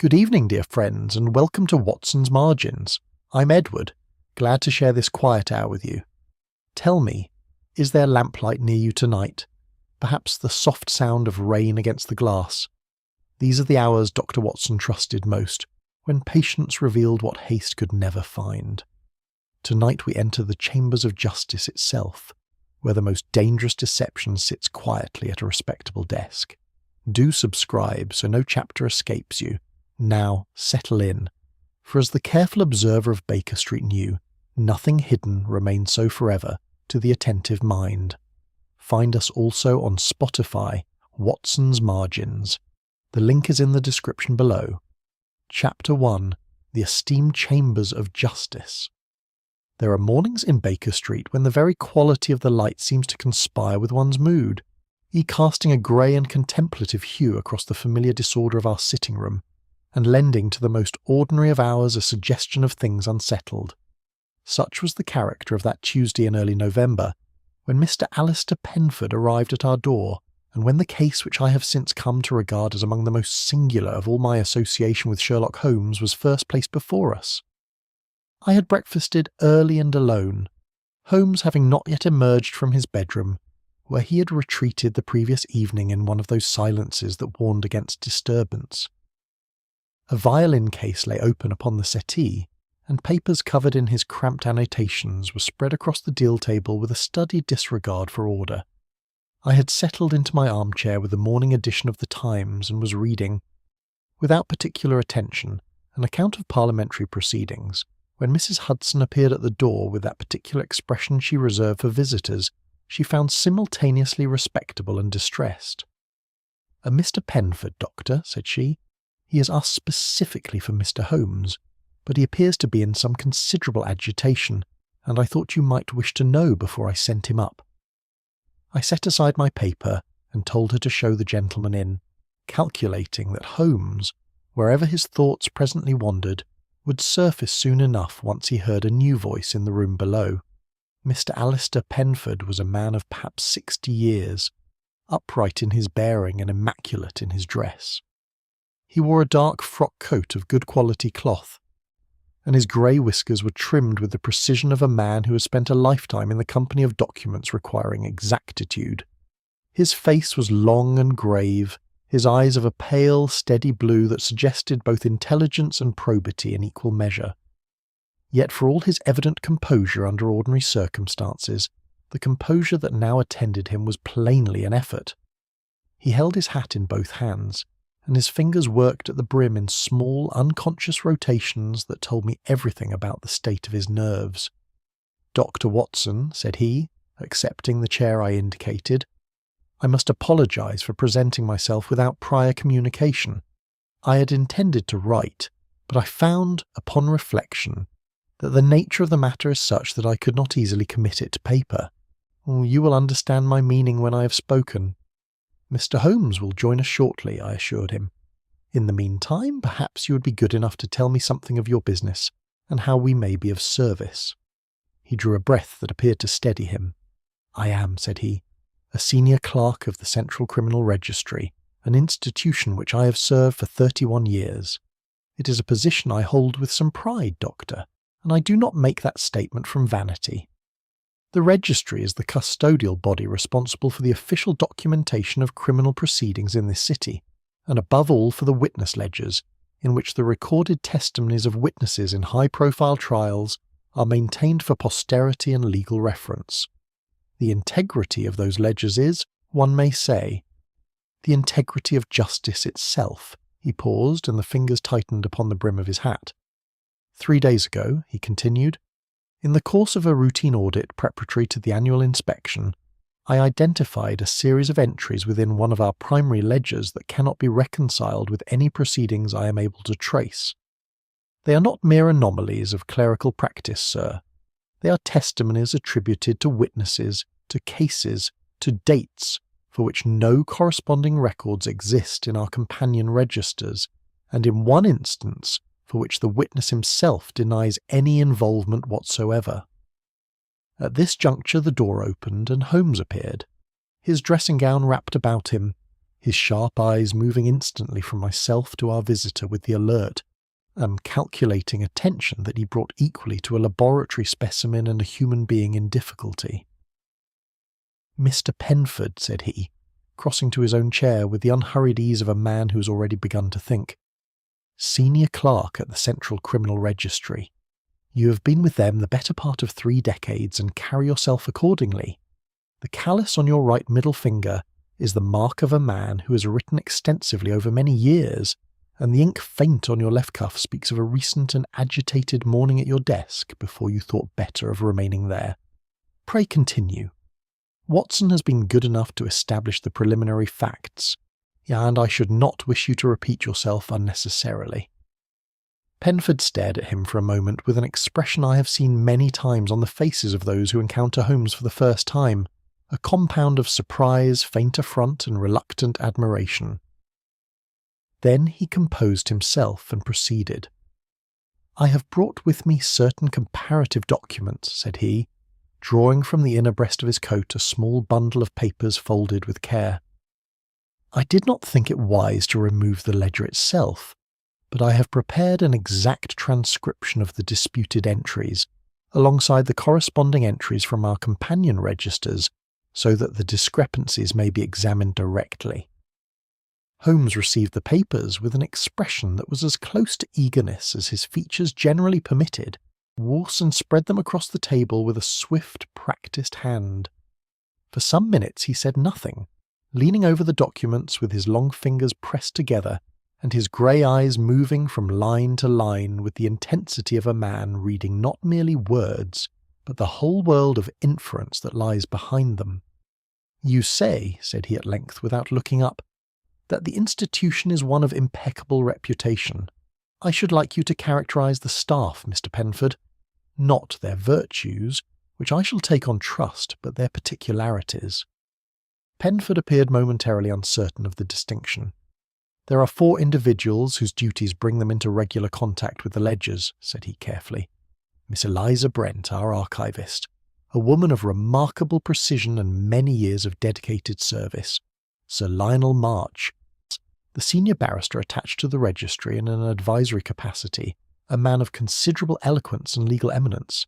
Good evening, dear friends, and welcome to Watson's Margins. I'm Edward, glad to share this quiet hour with you. Tell me, is there lamplight near you tonight? Perhaps the soft sound of rain against the glass. These are the hours Dr. Watson trusted most, when patience revealed what haste could never find. Tonight we enter the chambers of justice itself, where the most dangerous deception sits quietly at a respectable desk. Do subscribe so no chapter escapes you. Now settle in, for as the careful observer of Baker Street knew, nothing hidden remains so forever to the attentive mind. Find us also on Spotify, Watson's Margins. The link is in the description below. Chapter 1, The Esteemed Chambers of Justice. There are mornings in Baker Street when the very quality of the light seems to conspire with one's mood, casting a grey and contemplative hue across the familiar disorder of our sitting room, and lending to the most ordinary of hours a suggestion of things unsettled. Such was the character of that Tuesday in early November, when Mr. Alistair Penford arrived at our door, and when the case which I have since come to regard as among the most singular of all my association with Sherlock Holmes was first placed before us. I had breakfasted early and alone, Holmes having not yet emerged from his bedroom, where he had retreated the previous evening in one of those silences that warned against disturbance. A violin case lay open upon the settee, and papers covered in his cramped annotations were spread across the deal table with a studied disregard for order. I had settled into my armchair with the morning edition of the Times and was reading, without particular attention, an account of parliamentary proceedings, when Mrs. Hudson appeared at the door with that particular expression she reserved for visitors she found simultaneously respectable and distressed. "A Mr. Penford, Doctor," said she. "He has asked specifically for Mr. Holmes, but he appears to be in some considerable agitation, and I thought you might wish to know before I sent him up." I set aside my paper and told her to show the gentleman in, calculating that Holmes, wherever his thoughts presently wandered, would surface soon enough once he heard a new voice in the room below. Mr. Alistair Penford was a man of perhaps 60 years, upright in his bearing and immaculate in his dress. He wore a dark frock coat of good quality cloth, and his grey whiskers were trimmed with the precision of a man who has spent a lifetime in the company of documents requiring exactitude. His face was long and grave, his eyes of a pale, steady blue that suggested both intelligence and probity in equal measure. Yet for all his evident composure under ordinary circumstances, the composure that now attended him was plainly an effort. He held his hat in both hands, and his fingers worked at the brim in small, unconscious rotations that told me everything about the state of his nerves. "Dr. Watson," said he, accepting the chair I indicated, "I must apologize for presenting myself without prior communication. I had intended to write, but I found, upon reflection, that the nature of the matter is such that I could not easily commit it to paper. You will understand my meaning when I have spoken." "Mr. Holmes will join us shortly," I assured him. "In the meantime, perhaps you would be good enough to tell me something of your business, and how we may be of service." He drew a breath that appeared to steady him. "I am," said he, "a senior clerk of the Central Criminal Registry, an institution which I have served for 31 years. It is a position I hold with some pride, Doctor, and I do not make that statement from vanity. The registry is the custodial body responsible for the official documentation of criminal proceedings in this city, and above all for the witness ledgers, in which the recorded testimonies of witnesses in high-profile trials are maintained for posterity and legal reference. The integrity of those ledgers is, one may say, the integrity of justice itself." He paused, and the fingers tightened upon the brim of his hat. "3 days ago," he continued, "in the course of a routine audit preparatory to the annual inspection, I identified a series of entries within one of our primary ledgers that cannot be reconciled with any proceedings I am able to trace. They are not mere anomalies of clerical practice, sir. They are testimonies attributed to witnesses, to cases, to dates, for which no corresponding records exist in our companion registers, and in one instance, for which the witness himself denies any involvement whatsoever." At this juncture the door opened and Holmes appeared, his dressing-gown wrapped about him, his sharp eyes moving instantly from myself to our visitor with the alert and calculating attention that he brought equally to a laboratory specimen and a human being in difficulty. "Mr. Penford," said he, crossing to his own chair with the unhurried ease of a man who has already begun to think. "Senior clerk at the Central Criminal Registry. You have been with them the better part of 3 decades and carry yourself accordingly. The callus on your right middle finger is the mark of a man who has written extensively over many years, and the ink faint on your left cuff speaks of a recent and agitated morning at your desk before you thought better of remaining there. Pray continue. Watson has been good enough to establish the preliminary facts, and I should not wish you to repeat yourself unnecessarily." Penford stared at him for a moment with an expression I have seen many times on the faces of those who encounter Holmes for the first time, a compound of surprise, faint affront, and reluctant admiration. Then he composed himself and proceeded. "I have brought with me certain comparative documents," said he, drawing from the inner breast of his coat a small bundle of papers folded with care. "I did not think it wise to remove the ledger itself, but I have prepared an exact transcription of the disputed entries, alongside the corresponding entries from our companion registers, so that the discrepancies may be examined directly." Holmes received the papers with an expression that was as close to eagerness as his features generally permitted. Watson spread them across the table with a swift, practised hand. For some minutes he said nothing, leaning over the documents with his long fingers pressed together and his grey eyes moving from line to line with the intensity of a man reading not merely words, but the whole world of inference that lies behind them. "You say," said he at length without looking up, "that the institution is one of impeccable reputation. I should like you to characterize the staff, Mr. Penford. Not their virtues, which I shall take on trust, but their particularities." Penford appeared momentarily uncertain of the distinction. "There are 4 individuals whose duties bring them into regular contact with the ledgers," said he carefully. "Miss Eliza Brent, our archivist, a woman of remarkable precision and many years of dedicated service. Sir Lionel March, the senior barrister attached to the registry in an advisory capacity, a man of considerable eloquence and legal eminence,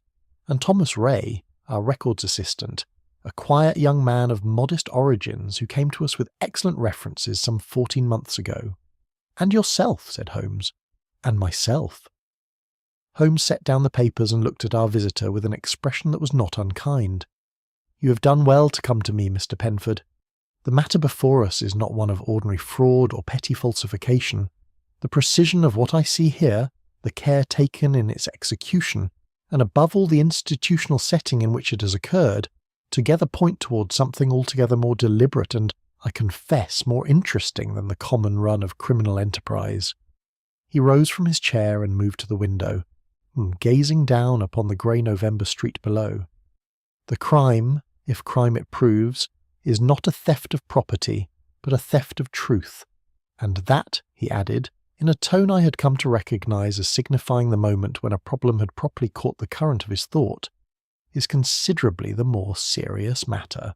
and Thomas Ray, our records assistant, a quiet young man of modest origins who came to us with excellent references some 14 months ago." "And yourself," said Holmes. "And myself." Holmes set down the papers and looked at our visitor with an expression that was not unkind. "You have done well to come to me, Mr. Penford. The matter before us is not one of ordinary fraud or petty falsification. The precision of what I see here, the care taken in its execution, and above all the institutional setting in which it has occurred, together point towards something altogether more deliberate and, I confess, more interesting than the common run of criminal enterprise." He rose from his chair and moved to the window, gazing down upon the grey November street below. "The crime, if crime it proves, is not a theft of property, but a theft of truth. And that," he added, in a tone I had come to recognise as signifying the moment when a problem had properly caught the current of his thought, "is considerably the more serious matter."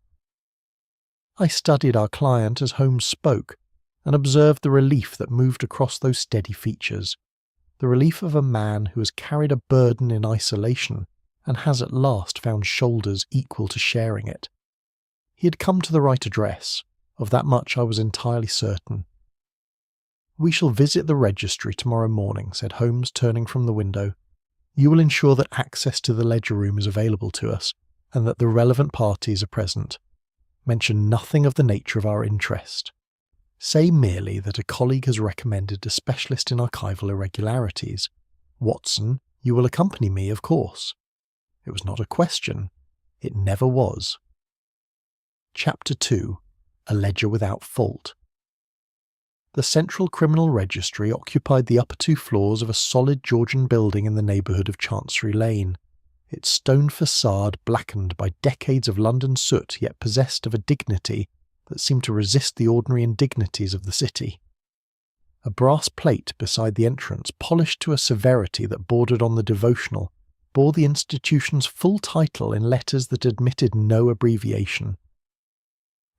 I studied our client as Holmes spoke, and observed the relief that moved across those steady features, the relief of a man who has carried a burden in isolation and has at last found shoulders equal to sharing it. He had come to the right address, of that much I was entirely certain. "We shall visit the registry tomorrow morning," said Holmes, turning from the window. "You will ensure that access to the ledger room is available to us, and that the relevant parties are present. Mention nothing of the nature of our interest. Say merely that a colleague has recommended a specialist in archival irregularities. Watson, you will accompany me, of course." It was not a question. It never was. Chapter 2. A Ledger Without Fault. The Central Criminal Registry occupied the upper 2 floors of a solid Georgian building in the neighbourhood of Chancery Lane, its stone facade blackened by decades of London soot, yet possessed of a dignity that seemed to resist the ordinary indignities of the city. A brass plate beside the entrance, polished to a severity that bordered on the devotional, bore the institution's full title in letters that admitted no abbreviation.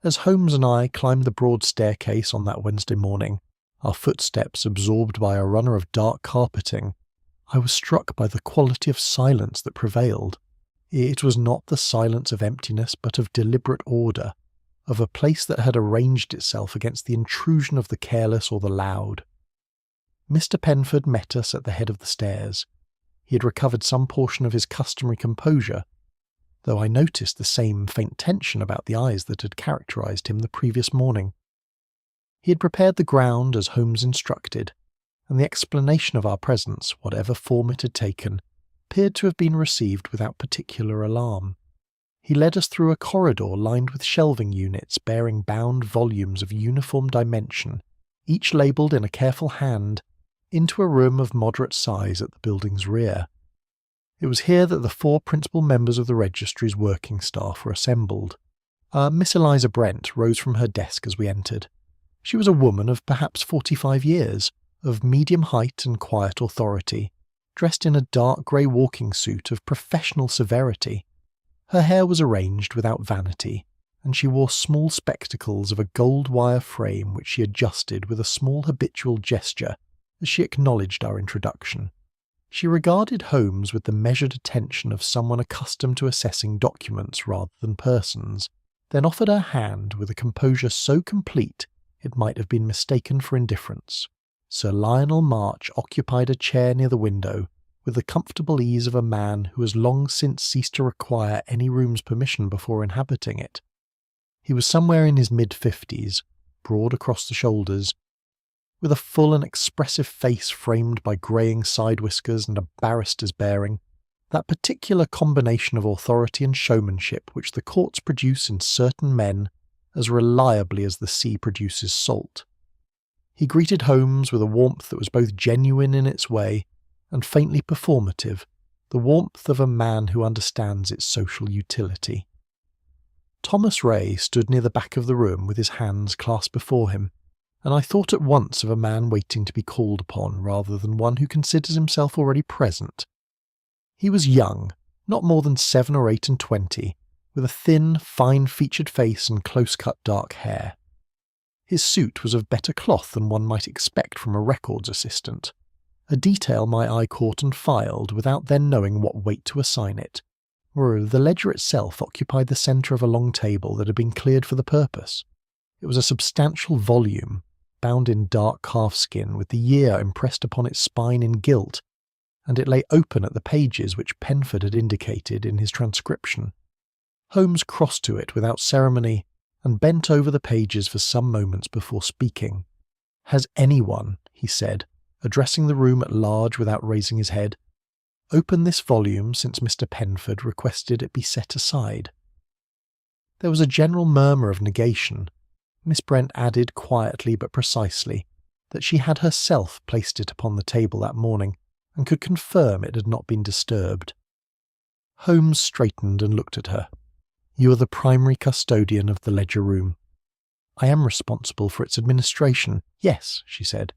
As Holmes and I climbed the broad staircase on that Wednesday morning, our footsteps absorbed by a runner of dark carpeting, I was struck by the quality of silence that prevailed. It was not the silence of emptiness, but of deliberate order, of a place that had arranged itself against the intrusion of the careless or the loud. Mr. Penford met us at the head of the stairs. He had recovered some portion of his customary composure, though I noticed the same faint tension about the eyes that had characterized him the previous morning. He had prepared the ground as Holmes instructed, and the explanation of our presence, whatever form it had taken, appeared to have been received without particular alarm. He led us through a corridor lined with shelving units bearing bound volumes of uniform dimension, each labelled in a careful hand, into a room of moderate size at the building's rear. It was here that the 4 principal members of the registry's working staff were assembled. Miss Eliza Brent rose from her desk as we entered. She was a woman of perhaps 45 years, of medium height and quiet authority, dressed in a dark grey walking suit of professional severity. Her hair was arranged without vanity, and she wore small spectacles of a gold wire frame which she adjusted with a small habitual gesture as she acknowledged our introduction. She regarded Holmes with the measured attention of someone accustomed to assessing documents rather than persons, then offered her hand with a composure so complete it might have been mistaken for indifference. Sir Lionel March occupied a chair near the window, with the comfortable ease of a man who has long since ceased to require any room's permission before inhabiting it. He was somewhere in his mid-50s, broad across the shoulders, with a full and expressive face framed by greying side whiskers and a barrister's bearing, that particular combination of authority and showmanship which the courts produce in certain men as reliably as the sea produces salt. He greeted Holmes with a warmth that was both genuine in its way and faintly performative, the warmth of a man who understands its social utility. Thomas Ray stood near the back of the room with his hands clasped before him, and I thought at once of a man waiting to be called upon rather than one who considers himself already present. He was young, not more than 7 or 8 and 20, with a thin, fine-featured face and close-cut dark hair. His suit was of better cloth than one might expect from a records assistant, a detail my eye caught and filed without then knowing what weight to assign it. Moreover, the ledger itself occupied the centre of a long table that had been cleared for the purpose. It was a substantial volume, bound in dark calfskin with the year impressed upon its spine in gilt, and it lay open at the pages which Penford had indicated in his transcription. Holmes crossed to it without ceremony and bent over the pages for some moments before speaking. "Has anyone," he said, addressing the room at large without raising his head, "opened this volume since Mr. Penford requested it be set aside?" There was a general murmur of negation. Miss Brent added quietly but precisely that she had herself placed it upon the table that morning and could confirm it had not been disturbed. Holmes straightened and looked at her. "You are the primary custodian of the ledger room." "I am responsible for its administration." "Yes," she said.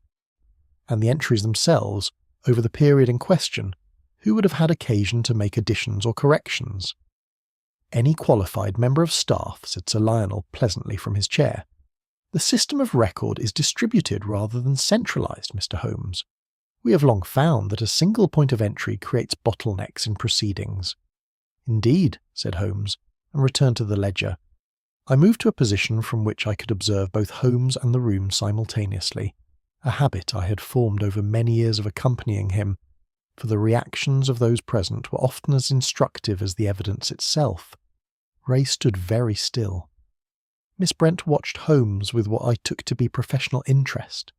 "And the entries themselves, over the period in question, who would have had occasion to make additions or corrections?" "Any qualified member of staff," said Sir Lionel pleasantly from his chair. "The system of record is distributed rather than centralised, Mr. Holmes. We have long found that a single point of entry creates bottlenecks in proceedings." "Indeed," said Holmes, and returned to the ledger. I moved to a position from which I could observe both Holmes and the room simultaneously, a habit I had formed over many years of accompanying him, for the reactions of those present were often as instructive as the evidence itself. Ray stood very still. Miss Brent watched Holmes with what I took to be professional interest.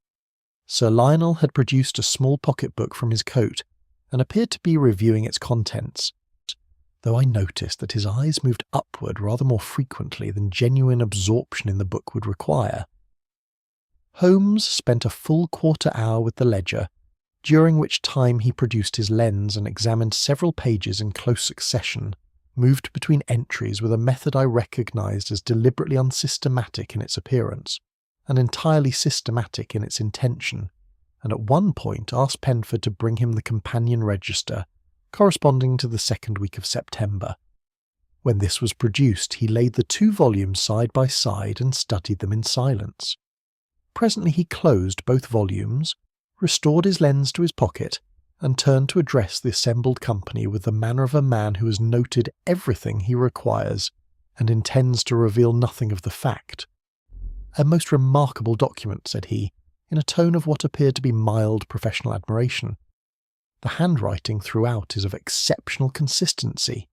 Sir Lionel had produced a small pocket-book from his coat and appeared to be reviewing its contents, though I noticed that his eyes moved upward rather more frequently than genuine absorption in the book would require. Holmes spent a full quarter-hour with the ledger, during which time he produced his lens and examined several pages in close succession, moved between entries with a method I recognised as deliberately unsystematic in its appearance, and entirely systematic in its intention, and at one point asked Penford to bring him the companion register, corresponding to the 2nd week of September. When this was produced, he laid the 2 volumes side by side and studied them in silence. Presently he closed both volumes, restored his lens to his pocket, and turned to address the assembled company with the manner of a man who has noted everything he requires and intends to reveal nothing of the fact. "A most remarkable document," said he, in a tone of what appeared to be mild professional admiration. "The handwriting throughout is of exceptional consistency.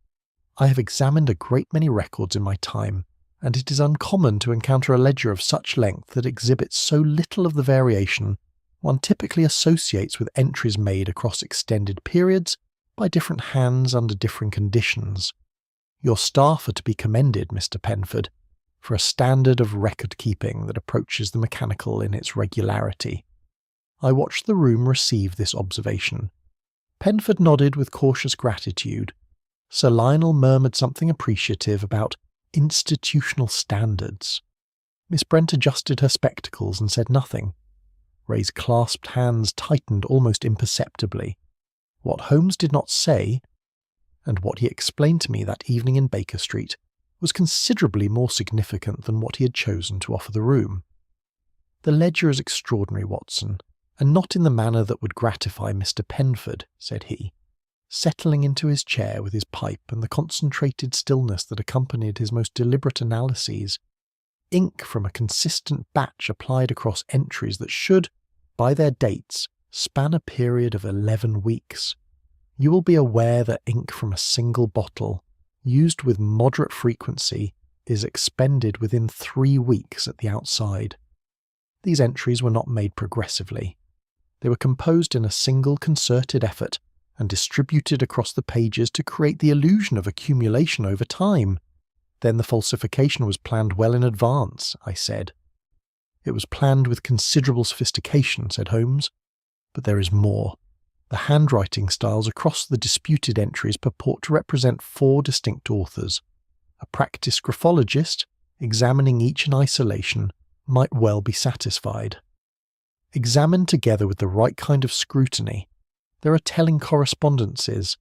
I have examined a great many records in my time, and it is uncommon to encounter a ledger of such length that exhibits so little of the variation one typically associates with entries made across extended periods by different hands under differing conditions. Your staff are to be commended, Mr. Penford, for a standard of record-keeping that approaches the mechanical in its regularity." I watched the room receive this observation. Penford nodded with cautious gratitude. Sir Lionel murmured something appreciative about institutional standards. Miss Brent adjusted her spectacles and said nothing. Ray's clasped hands tightened almost imperceptibly. What Holmes did not say, and what he explained to me that evening in Baker Street, was considerably more significant than what he had chosen to offer the room. "The ledger is extraordinary, Watson, and not in the manner that would gratify Mr. Penford," said he, settling into his chair with his pipe and the concentrated stillness that accompanied his most deliberate analyses. "Ink from a consistent batch applied across entries that should, by their dates, span a period of 11 weeks. You will be aware that ink from a single bottle, used with moderate frequency, is expended within 3 weeks at the outside. These entries were not made progressively. They were composed in a single concerted effort and distributed across the pages to create the illusion of accumulation over time. Then the falsification was planned well in advance," I said. "It was planned with considerable sophistication," said Holmes. "But there is more. The handwriting styles across the disputed entries purport to represent 4 distinct authors. A practiced graphologist, examining each in isolation, might well be satisfied. Examined together with the right kind of scrutiny, there are telling correspondences,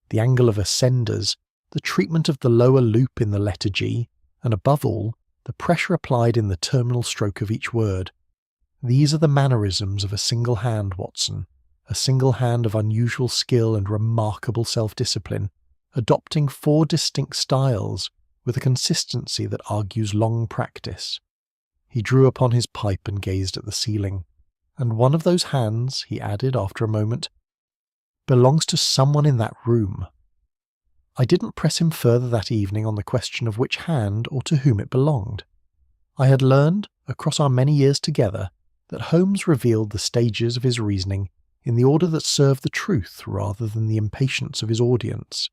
the angle of ascenders, the treatment of the lower loop in the letter G, and above all, the pressure applied in the terminal stroke of each word. These are the mannerisms of a single hand, Watson, a single hand of unusual skill and remarkable self-discipline, adopting 4 distinct styles with a consistency that argues long practice." He drew upon his pipe and gazed at the ceiling. "And one of those hands," he added after a moment, "belongs to someone in that room." I didn't press him further that evening on the question of which hand or to whom it belonged. I had learned, across our many years together, that Holmes revealed the stages of his reasoning in the order that served the truth rather than the impatience of his audience.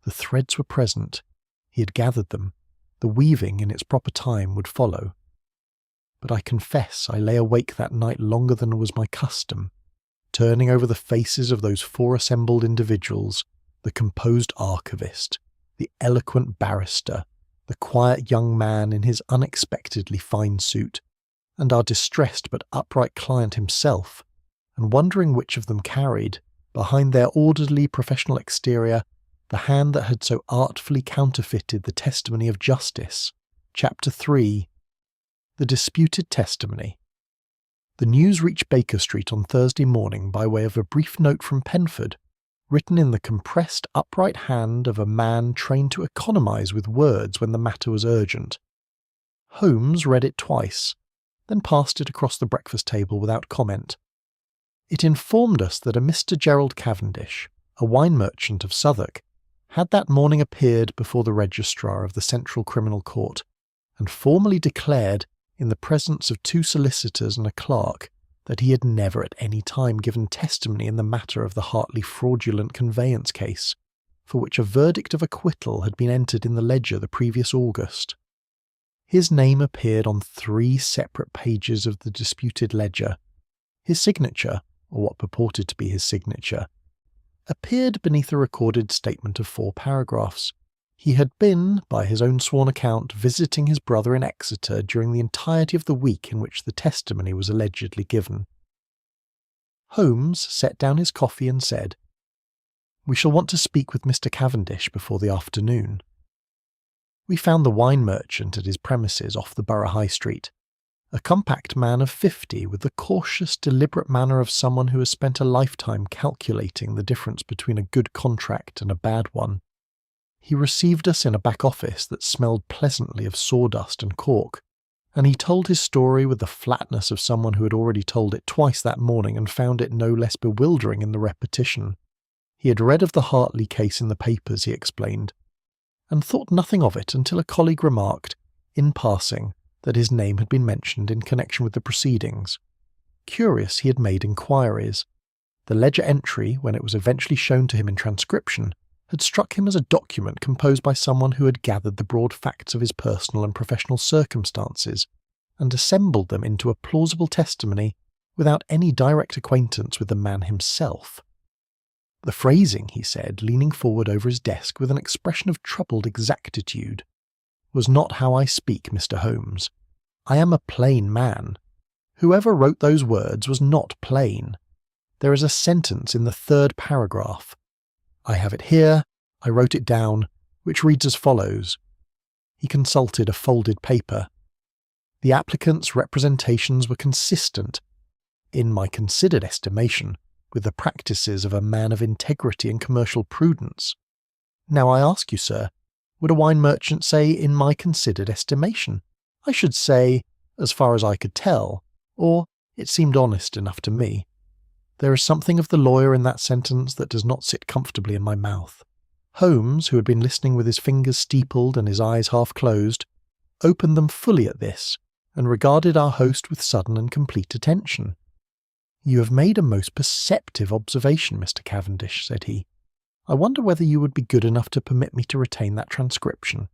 The threads were present. He had gathered them. The weaving in its proper time would follow. But I confess I lay awake that night longer than was my custom, turning over the faces of those 4 assembled individuals, the composed archivist, the eloquent barrister, the quiet young man in his unexpectedly fine suit, and our distressed but upright client himself, and wondering which of them carried, behind their orderly professional exterior, the hand that had so artfully counterfeited the testimony of justice. Chapter 3. The Disputed Testimony. The news reached Baker Street on Thursday morning by way of a brief note from Penford, written in the compressed upright hand of a man trained to economize with words when the matter was urgent. Holmes read it twice, then passed it across the breakfast table without comment. It informed us that a Mr. Gerald Cavendish, a wine merchant of Southwark, had that morning appeared before the registrar of the Central Criminal Court, and formally declared, in the presence of 2 solicitors and a clerk, that he had never at any time given testimony in the matter of the Hartley fraudulent conveyance case, for which a verdict of acquittal had been entered in the ledger the previous August. His name appeared on 3 separate pages of the disputed ledger. His signature, or what purported to be his signature, appeared beneath a recorded statement of 4 paragraphs. He had been, by his own sworn account, visiting his brother in Exeter during the entirety of the week in which the testimony was allegedly given. Holmes set down his coffee and said, "We shall want to speak with Mr. Cavendish before the afternoon." We found the wine merchant at his premises off the Borough High Street, a compact man of 50 with the cautious, deliberate manner of someone who has spent a lifetime calculating the difference between a good contract and a bad one. He received us in a back office that smelled pleasantly of sawdust and cork, and he told his story with the flatness of someone who had already told it twice that morning and found it no less bewildering in the repetition. He had read of the Hartley case in the papers, he explained, and thought nothing of it until a colleague remarked, in passing, that his name had been mentioned in connection with the proceedings. Curious, he had made inquiries. The ledger entry, when it was eventually shown to him in transcription, had struck him as a document composed by someone who had gathered the broad facts of his personal and professional circumstances and assembled them into a plausible testimony without any direct acquaintance with the man himself. The phrasing, he said, leaning forward over his desk with an expression of troubled exactitude, was not how I speak, Mr. Holmes. I am a plain man. Whoever wrote those words was not plain. There is a sentence in the 3rd paragraph. I have it here, I wrote it down, which reads as follows. He consulted a folded paper. The applicant's representations were consistent, in my considered estimation, with the practices of a man of integrity and commercial prudence. Now I ask you, sir, would a wine merchant say, in my considered estimation? I should say, as far as I could tell, or it seemed honest enough to me. There is something of the lawyer in that sentence that does not sit comfortably in my mouth. Holmes, who had been listening with his fingers steepled and his eyes half closed, opened them fully at this, and regarded our host with sudden and complete attention. "You have made a most perceptive observation, Mr. Cavendish," said he. "I wonder whether you would be good enough to permit me to retain that transcription."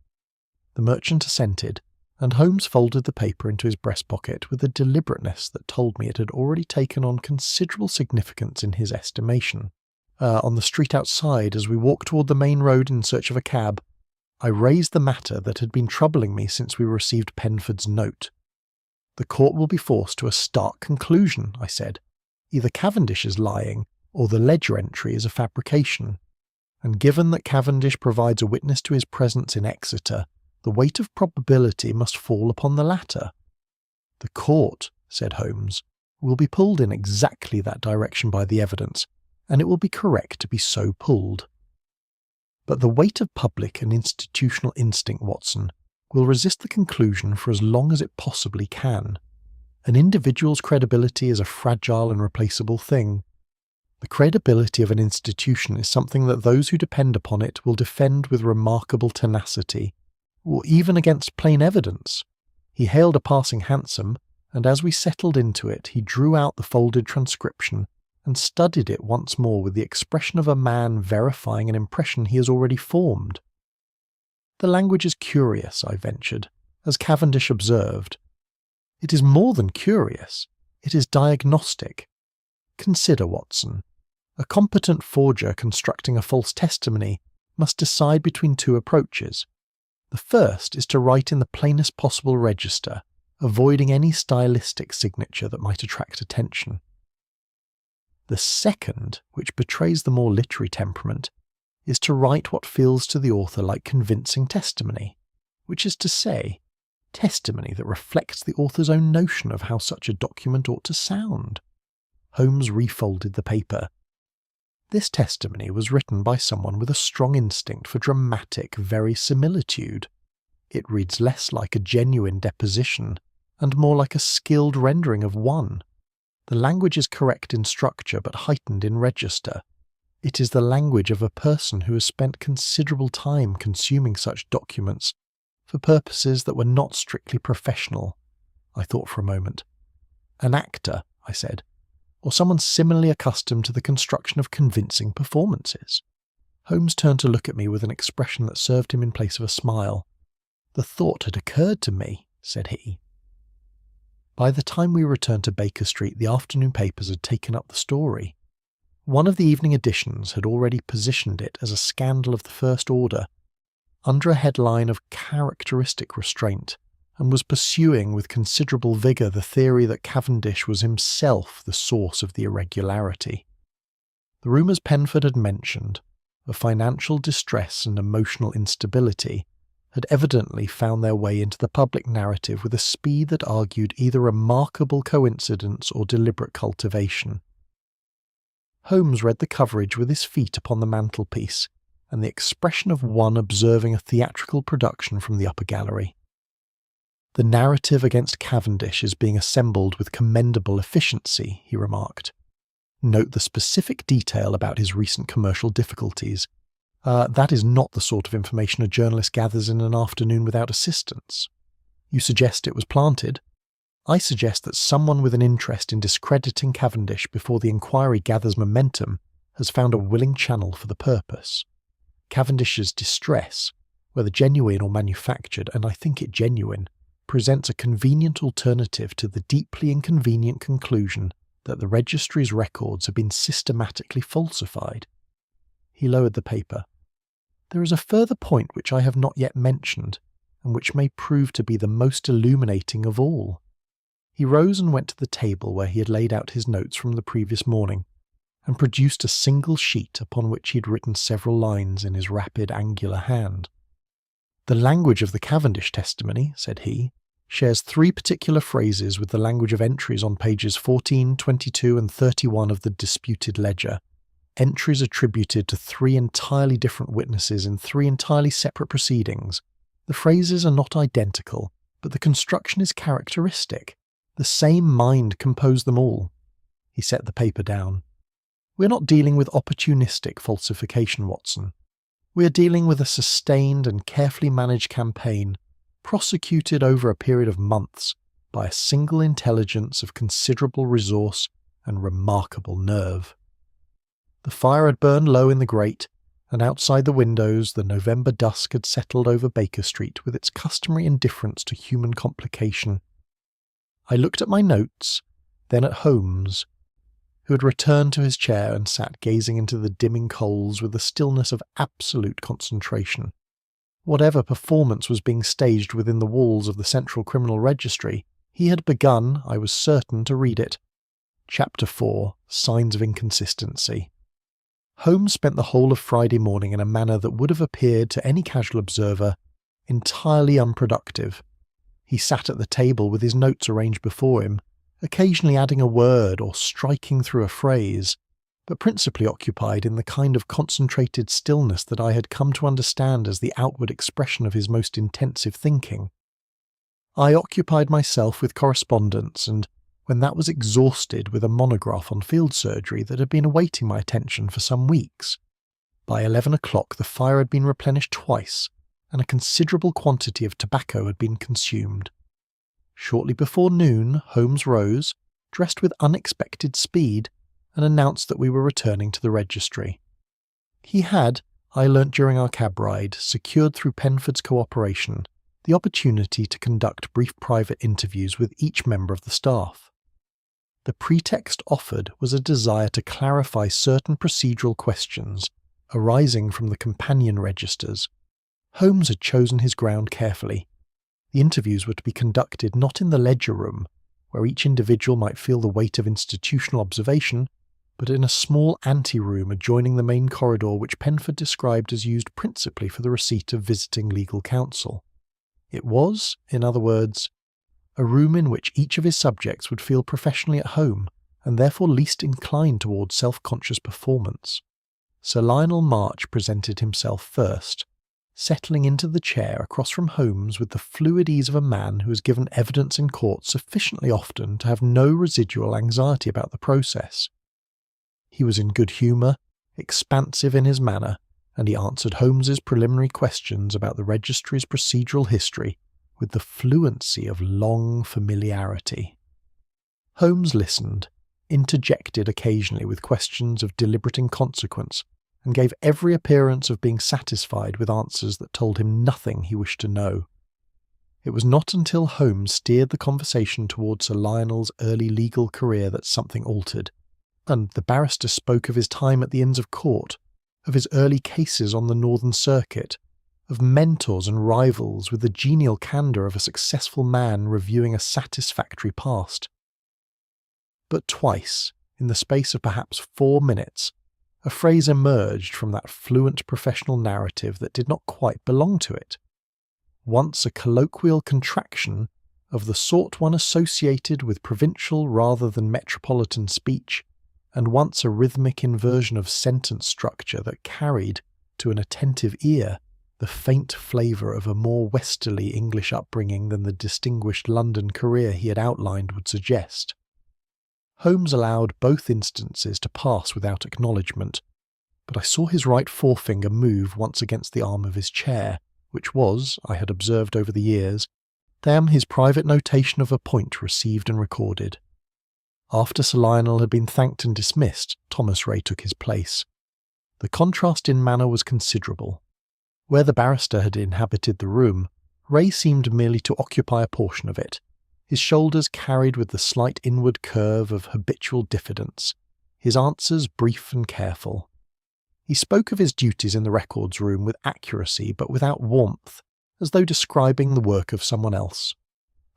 The merchant assented, and Holmes folded the paper into his breast pocket with a deliberateness that told me it had already taken on considerable significance in his estimation. On the street outside, as we walked toward the main road in search of a cab, I raised the matter that had been troubling me since we received Penford's note. "The court will be forced to a stark conclusion," I said. "Either Cavendish is lying, or the ledger entry is a fabrication. And given that Cavendish provides a witness to his presence in Exeter, the weight of probability must fall upon the latter." "The court," said Holmes, "will be pulled in exactly that direction by the evidence, and it will be correct to be so pulled. But the weight of public and institutional instinct, Watson, will resist the conclusion for as long as it possibly can. An individual's credibility is a fragile and replaceable thing. The credibility of an institution is something that those who depend upon it will defend with remarkable tenacity, or even against plain evidence." He hailed a passing hansom, and as we settled into it, he drew out the folded transcription and studied it once more with the expression of a man verifying an impression he has already formed. "The language is curious," I ventured, as Cavendish observed. "It is more than curious, it is diagnostic. Consider, Watson. A competent forger constructing a false testimony must decide between two approaches. The first is to write in the plainest possible register, avoiding any stylistic signature that might attract attention. The second, which betrays the more literary temperament, is to write what feels to the author like convincing testimony, which is to say, testimony that reflects the author's own notion of how such a document ought to sound." Holmes refolded the paper. This testimony was written by someone with a strong instinct for dramatic verisimilitude. It reads less like a genuine deposition, and more like a skilled rendering of one. The language is correct in structure but heightened in register. It is the language of a person who has spent considerable time consuming such documents for purposes that were not strictly professional. I thought for a moment. "An actor," I said, "or someone similarly accustomed to the construction of convincing performances." Holmes turned to look at me with an expression that served him in place of a smile. "The thought had occurred to me," said he. By the time we returned to Baker Street, the afternoon papers had taken up the story. One of the evening editions had already positioned it as a scandal of the first order, under a headline of characteristic restraint, and was pursuing with considerable vigour the theory that Cavendish was himself the source of the irregularity. The rumours Penford had mentioned, of financial distress and emotional instability, had evidently found their way into the public narrative with a speed that argued either remarkable coincidence or deliberate cultivation. Holmes read the coverage with his feet upon the mantelpiece, and the expression of one observing a theatrical production from the upper gallery. "The narrative against Cavendish is being assembled with commendable efficiency," he remarked. "Note the specific detail about his recent commercial difficulties. That is not the sort of information a journalist gathers in an afternoon without assistance. You suggest it was planted. I suggest that someone with an interest in discrediting Cavendish before the inquiry gathers momentum has found a willing channel for the purpose. Cavendish's distress, whether genuine or manufactured, and I think it genuine, presents a convenient alternative to the deeply inconvenient conclusion that the registry's records have been systematically falsified." He lowered the paper. "There is a further point which I have not yet mentioned, and which may prove to be the most illuminating of all." He rose and went to the table where he had laid out his notes from the previous morning, and produced a single sheet upon which he had written several lines in his rapid, angular hand. "The language of the Cavendish testimony," said he, "shares 3 particular phrases with the language of entries on pages 14, 22, and 31 of the disputed ledger, entries attributed to 3 entirely different witnesses in 3 entirely separate proceedings. The phrases are not identical, but the construction is characteristic. The same mind composed them all." He set the paper down. "We are not dealing with opportunistic falsification, Watson. We are dealing with a sustained and carefully managed campaign, prosecuted over a period of months by a single intelligence of considerable resource and remarkable nerve." The fire had burned low in the grate, and outside the windows the November dusk had settled over Baker Street with its customary indifference to human complication. I looked at my notes, then at Holmes, who had returned to his chair and sat gazing into the dimming coals with the stillness of absolute concentration. Whatever performance was being staged within the walls of the Central Criminal Registry, he had begun, I was certain, to read it. Chapter 4, Signs of Inconsistency. Holmes spent the whole of Friday morning in a manner that would have appeared to any casual observer entirely unproductive. He sat at the table with his notes arranged before him, occasionally adding a word or striking through a phrase, but principally occupied in the kind of concentrated stillness that I had come to understand as the outward expression of his most intensive thinking. I occupied myself with correspondence, and when that was exhausted, with a monograph on field surgery that had been awaiting my attention for some weeks. By 11 o'clock the fire had been replenished twice, and a considerable quantity of tobacco had been consumed. Shortly before noon, Holmes rose, dressed with unexpected speed, and announced that we were returning to the registry. He had, I learnt during our cab ride, secured through Penford's cooperation the opportunity to conduct brief private interviews with each member of the staff. The pretext offered was a desire to clarify certain procedural questions arising from the companion registers. Holmes had chosen his ground carefully. The interviews were to be conducted not in the ledger room, where each individual might feel the weight of institutional observation, but in a small ante-room adjoining the main corridor which Penford described as used principally for the receipt of visiting legal counsel. It was, in other words, a room in which each of his subjects would feel professionally at home, and therefore least inclined towards self-conscious performance. Sir Lionel March presented himself first, settling into the chair across from Holmes with the fluid ease of a man who has given evidence in court sufficiently often to have no residual anxiety about the process. He was in good humour, expansive in his manner, and he answered Holmes's preliminary questions about the registry's procedural history with the fluency of long familiarity. Holmes listened, interjected occasionally with questions of deliberate inconsequence, and gave every appearance of being satisfied with answers that told him nothing he wished to know. It was not until Holmes steered the conversation towards Sir Lionel's early legal career that something altered, and the barrister spoke of his time at the Inns of Court, of his early cases on the Northern Circuit, of mentors and rivals with the genial candour of a successful man reviewing a satisfactory past. But twice, in the space of perhaps 4 minutes, a phrase emerged from that fluent professional narrative that did not quite belong to it. once a colloquial contraction of the sort one associated with provincial rather than metropolitan speech, and once a rhythmic inversion of sentence structure that carried, to an attentive ear, the faint flavour of a more westerly English upbringing than the distinguished London career he had outlined would suggest. Holmes allowed both instances to pass without acknowledgement, but I saw his right forefinger move once against the arm of his chair, which was, I had observed over the years, his private notation of a point received and recorded. After Sir Lionel had been thanked and dismissed, Thomas Ray took his place. The contrast in manner was considerable. Where the barrister had inhabited the room, Ray seemed merely to occupy a portion of it, his shoulders carried with the slight inward curve of habitual diffidence, his answers brief and careful. He spoke of his duties in the records room with accuracy but without warmth, as though describing the work of someone else.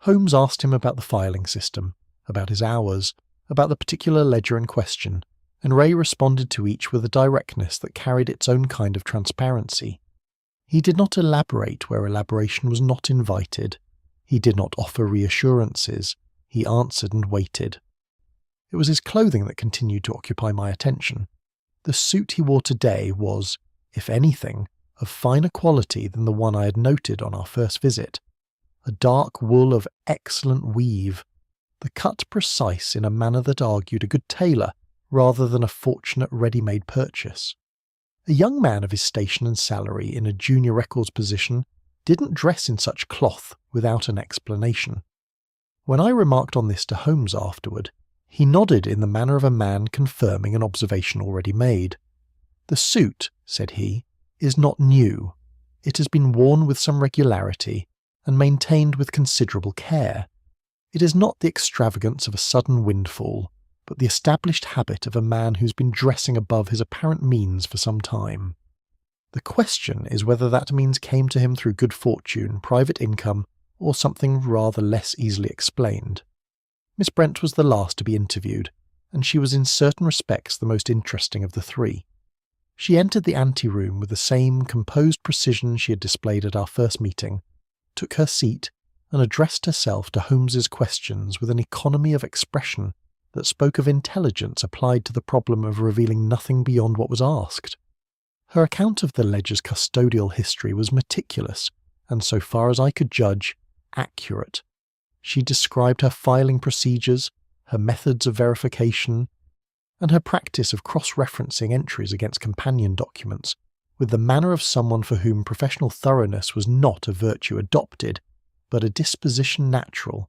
Holmes asked him about the filing system, about his hours, about the particular ledger in question, and Ray responded to each with a directness that carried its own kind of transparency. He did not elaborate where elaboration was not invited. He did not offer reassurances. He answered and waited. It was his clothing that continued to occupy my attention. The suit he wore today was, if anything, of finer quality than the one I had noted on our first visit. A dark wool of excellent weave, the cut precise in a manner that argued a good tailor rather than a fortunate ready-made purchase. A young man of his station and salary in a junior records position didn't dress in such cloth without an explanation. When I remarked on this to Holmes afterward, he nodded in the manner of a man confirming an observation already made. "The suit," said he, "is not new. It has been worn with some regularity and maintained with considerable care. It is not the extravagance of a sudden windfall, but the established habit of a man who's been dressing above his apparent means for some time. The question is whether that means came to him through good fortune, private income, or something rather less easily explained." Miss Brent was the last to be interviewed, and she was in certain respects the most interesting of the three. She entered the anteroom with the same composed precision she had displayed at our first meeting, took her seat, and addressed herself to Holmes's questions with an economy of expression that spoke of intelligence applied to the problem of revealing nothing beyond what was asked. Her account of the ledger's custodial history was meticulous, and so far as I could judge, accurate. She described her filing procedures, her methods of verification, and her practice of cross-referencing entries against companion documents, with the manner of someone for whom professional thoroughness was not a virtue adopted, but a disposition natural.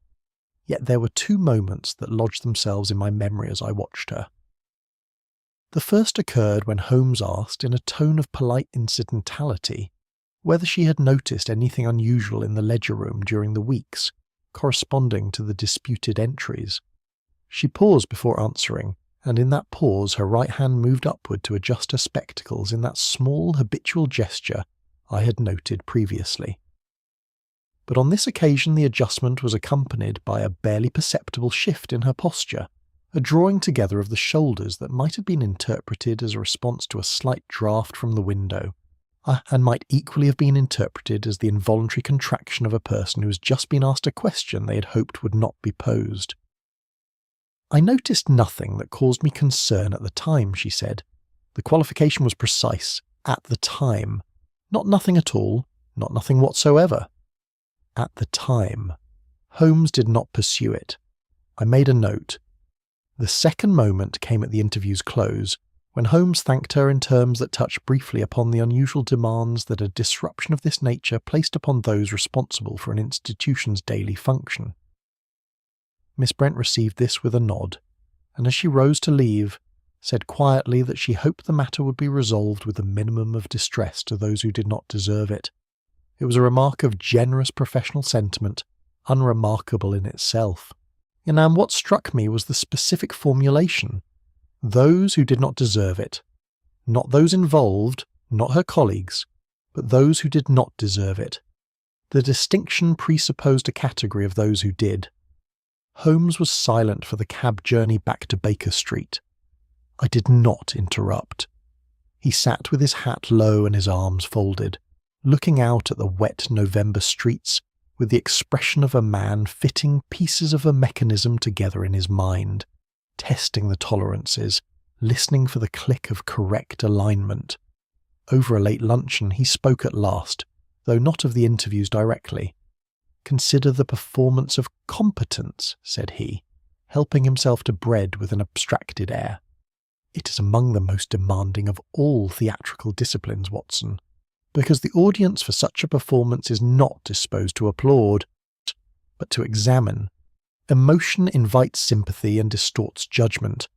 Yet there were two moments that lodged themselves in my memory as I watched her. The first occurred when Holmes asked, in a tone of polite incidentality, whether she had noticed anything unusual in the ledger room during the weeks corresponding to the disputed entries. She paused before answering, and in that pause her right hand moved upward to adjust her spectacles in that small habitual gesture I had noted previously. But on this occasion the adjustment was accompanied by a barely perceptible shift in her posture, a drawing together of the shoulders that might have been interpreted as a response to a slight draught from the window, and might equally have been interpreted as the involuntary contraction of a person who has just been asked a question they had hoped would not be posed. "I noticed nothing that caused me concern at the time," she said. "The qualification was precise, at the time. Not nothing at all, not nothing whatsoever. At the time." Holmes did not pursue it. I made a note. The second moment came at the interview's close, when Holmes thanked her in terms that touched briefly upon the unusual demands that a disruption of this nature placed upon those responsible for an institution's daily function. Miss Brent received this with a nod, and as she rose to leave, said quietly that she hoped the matter would be resolved with a minimum of distress to those who did not deserve it. It was a remark of generous professional sentiment, unremarkable in itself. And what struck me was the specific formulation. Those who did not deserve it. Not those involved, not her colleagues, but those who did not deserve it. The distinction presupposed a category of those who did. Holmes was silent for the cab journey back to Baker Street. I did not interrupt. He sat with his hat low and his arms folded, looking out at the wet November streets with the expression of a man fitting pieces of a mechanism together in his mind, testing the tolerances, listening for the click of correct alignment. Over a late luncheon he spoke at last, though not of the interviews directly. "Consider the performance of competence," said he, helping himself to bread with an abstracted air. "It is among the most demanding of all theatrical disciplines, Watson, because the audience for such a performance is not disposed to applaud, but to examine. Emotion invites sympathy and distorts judgment,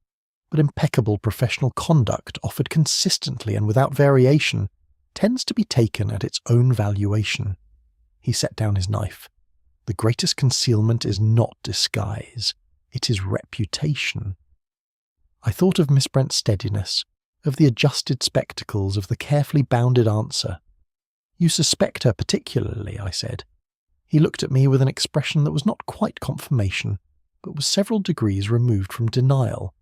but impeccable professional conduct offered consistently and without variation tends to be taken at its own valuation." He set down his knife. "The greatest concealment is not disguise, it is reputation." I thought of Miss Brent's steadiness, of the adjusted spectacles, of the carefully bounded answer. "You suspect her particularly," I said. He looked at me with an expression that was not quite confirmation, but was several degrees removed from denial.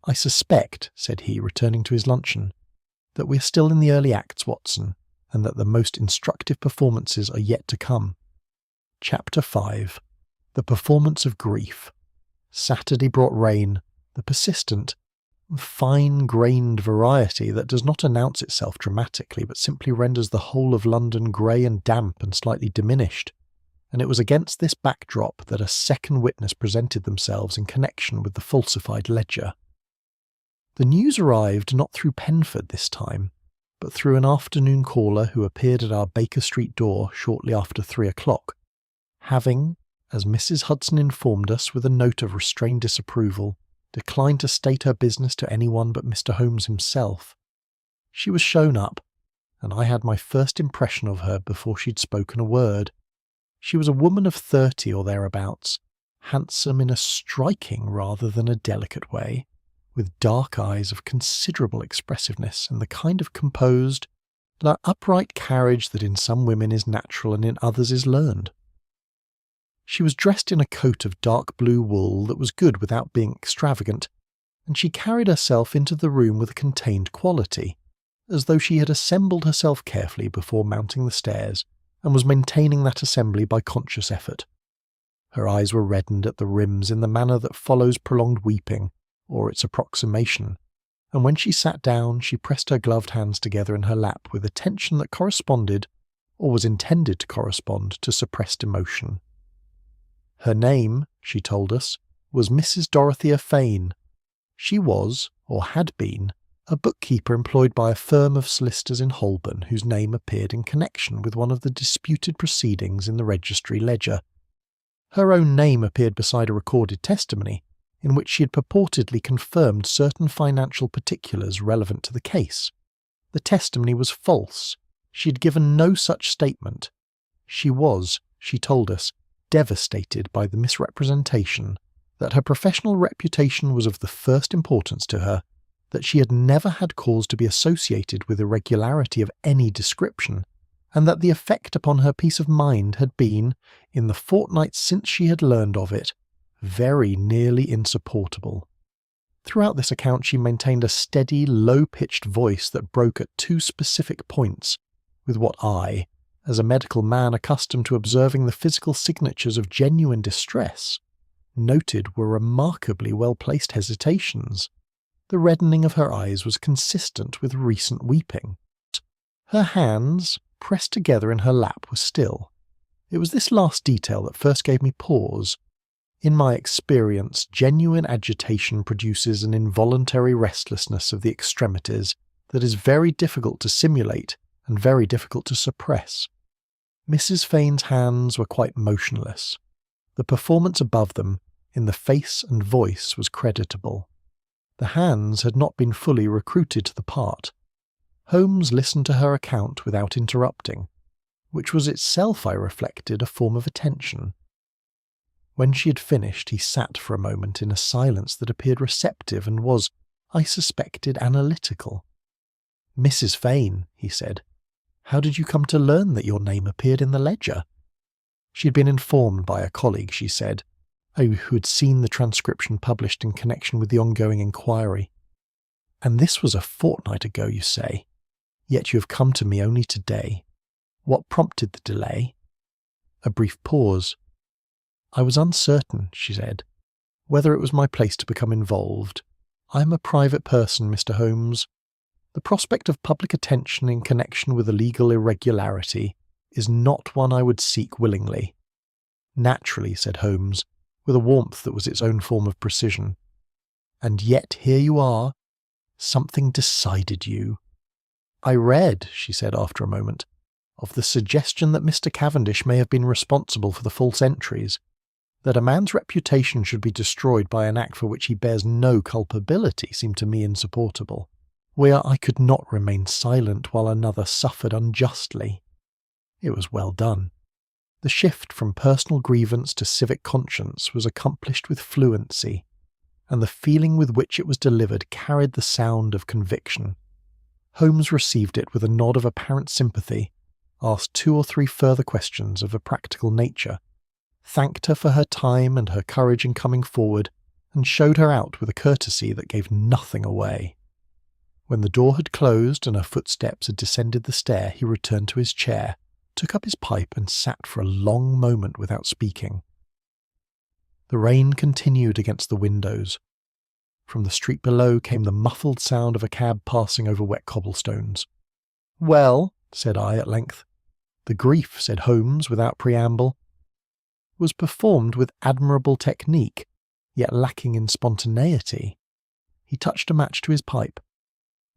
"I suspect," said he, returning to his luncheon, "that we are still in the early acts, Watson, and that the most instructive performances are yet to come." Chapter 5. The Performance of Grief. Saturday brought rain, the persistent, fine-grained variety that does not announce itself dramatically but simply renders the whole of London grey and damp and slightly diminished, and it was against this backdrop that a second witness presented themselves in connection with the falsified ledger. The news arrived not through Penford this time, but through an afternoon caller who appeared at our Baker Street door shortly after 3 o'clock, having, as Mrs. Hudson informed us with a note of restrained disapproval, declined to state her business to anyone but Mr. Holmes himself. She was shown up, and I had my first impression of her before she'd spoken a word. She was a woman of 30 or thereabouts, handsome in a striking rather than a delicate way, with dark eyes of considerable expressiveness and the kind of composed, upright carriage that in some women is natural and in others is learned. She was dressed in a coat of dark blue wool that was good without being extravagant, and she carried herself into the room with a contained quality, as though she had assembled herself carefully before mounting the stairs, and was maintaining that assembly by conscious effort. Her eyes were reddened at the rims in the manner that follows prolonged weeping, or its approximation, and when she sat down she pressed her gloved hands together in her lap with a tension that corresponded, or was intended to correspond, to suppressed emotion. Her name, she told us, was Mrs. Dorothea Fane. She was, or had been, a bookkeeper employed by a firm of solicitors in Holborn whose name appeared in connection with one of the disputed proceedings in the registry ledger. Her own name appeared beside a recorded testimony, in which she had purportedly confirmed certain financial particulars relevant to the case. The testimony was false. She had given no such statement. She was, she told us, devastated by the misrepresentation, that her professional reputation was of the first importance to her, that she had never had cause to be associated with irregularity of any description, and that the effect upon her peace of mind had been, in the fortnight since she had learned of it, very nearly insupportable. Throughout this account she maintained a steady, low-pitched voice that broke at two specific points, with what I, as a medical man accustomed to observing the physical signatures of genuine distress, noted were remarkably well-placed hesitations. The reddening of her eyes was consistent with recent weeping. Her hands, pressed together in her lap, were still. It was this last detail that first gave me pause. In my experience, genuine agitation produces an involuntary restlessness of the extremities that is very difficult to simulate and very difficult to suppress. Mrs. Fane's hands were quite motionless. The performance above them, in the face and voice, was creditable. The hands had not been fully recruited to the part. Holmes listened to her account without interrupting, which was itself, I reflected, a form of attention. When she had finished, he sat for a moment in a silence that appeared receptive and was, I suspected, analytical. "Mrs. Fane," he said, "how did you come to learn that your name appeared in the ledger?" She had been informed by a colleague, she said, who had seen the transcription published in connection with the ongoing inquiry. "And this was a fortnight ago, you say? Yet you have come to me only today. What prompted the delay? A brief pause. I was uncertain, she said, whether it was my place to become involved. I am a private person, Mr. Holmes. The prospect of public attention in connection with a legal irregularity is not one I would seek willingly. Naturally, said Holmes, with a warmth that was its own form of precision. And yet here you are. Something decided you. I read, she said after a moment, of the suggestion that Mr. Cavendish may have been responsible for the false entries, that a man's reputation should be destroyed by an act for which he bears no culpability seemed to me insupportable, where I could not remain silent while another suffered unjustly. It was well done. The shift from personal grievance to civic conscience was accomplished with fluency, and the feeling with which it was delivered carried the sound of conviction. Holmes received it with a nod of apparent sympathy, asked 2 or 3 further questions of a practical nature, thanked her for her time and her courage in coming forward, and showed her out with a courtesy that gave nothing away. When the door had closed and her footsteps had descended the stair, he returned to his chair, took up his pipe and sat for a long moment without speaking. The rain continued against the windows. From the street below came the muffled sound of a cab passing over wet cobblestones. "Well," said I at length. "The grief," said Holmes without preamble, "was performed with admirable technique, yet lacking in spontaneity." He touched a match to his pipe.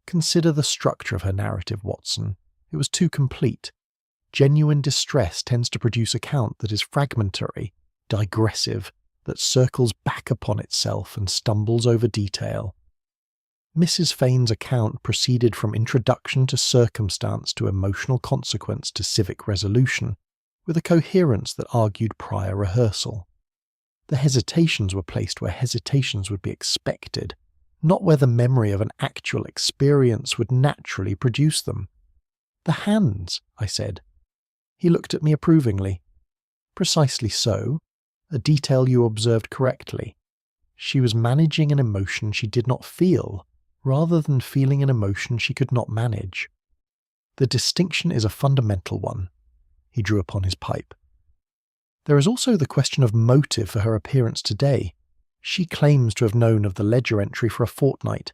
"Consider the structure of her narrative, Watson. It was too complete. Genuine distress tends to produce account that is fragmentary, digressive, that circles back upon itself and stumbles over detail. Mrs. Fane's account proceeded from introduction to circumstance to emotional consequence to civic resolution, with a coherence that argued prior rehearsal. The hesitations were placed where hesitations would be expected, not where the memory of an actual experience would naturally produce them. "The hands," I said. He looked at me approvingly. "Precisely so. A detail you observed correctly. She was managing an emotion she did not feel, rather than feeling an emotion she could not manage. The distinction is a fundamental one." He drew upon his pipe. "There is also the question of motive for her appearance today. She claims to have known of the ledger entry for a fortnight,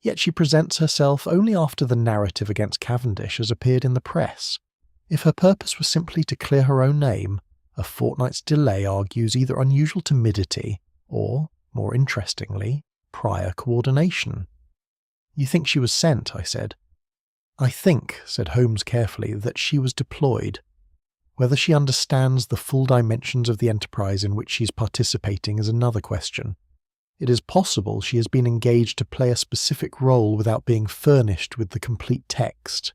yet she presents herself only after the narrative against Cavendish has appeared in the press. If her purpose was simply to clear her own name, a fortnight's delay argues either unusual timidity or, more interestingly, prior coordination." "You think she was sent?" I said. "I think," said Holmes carefully, "that she was deployed. Whether she understands the full dimensions of the enterprise in which she is participating is another question. It is possible she has been engaged to play a specific role without being furnished with the complete text."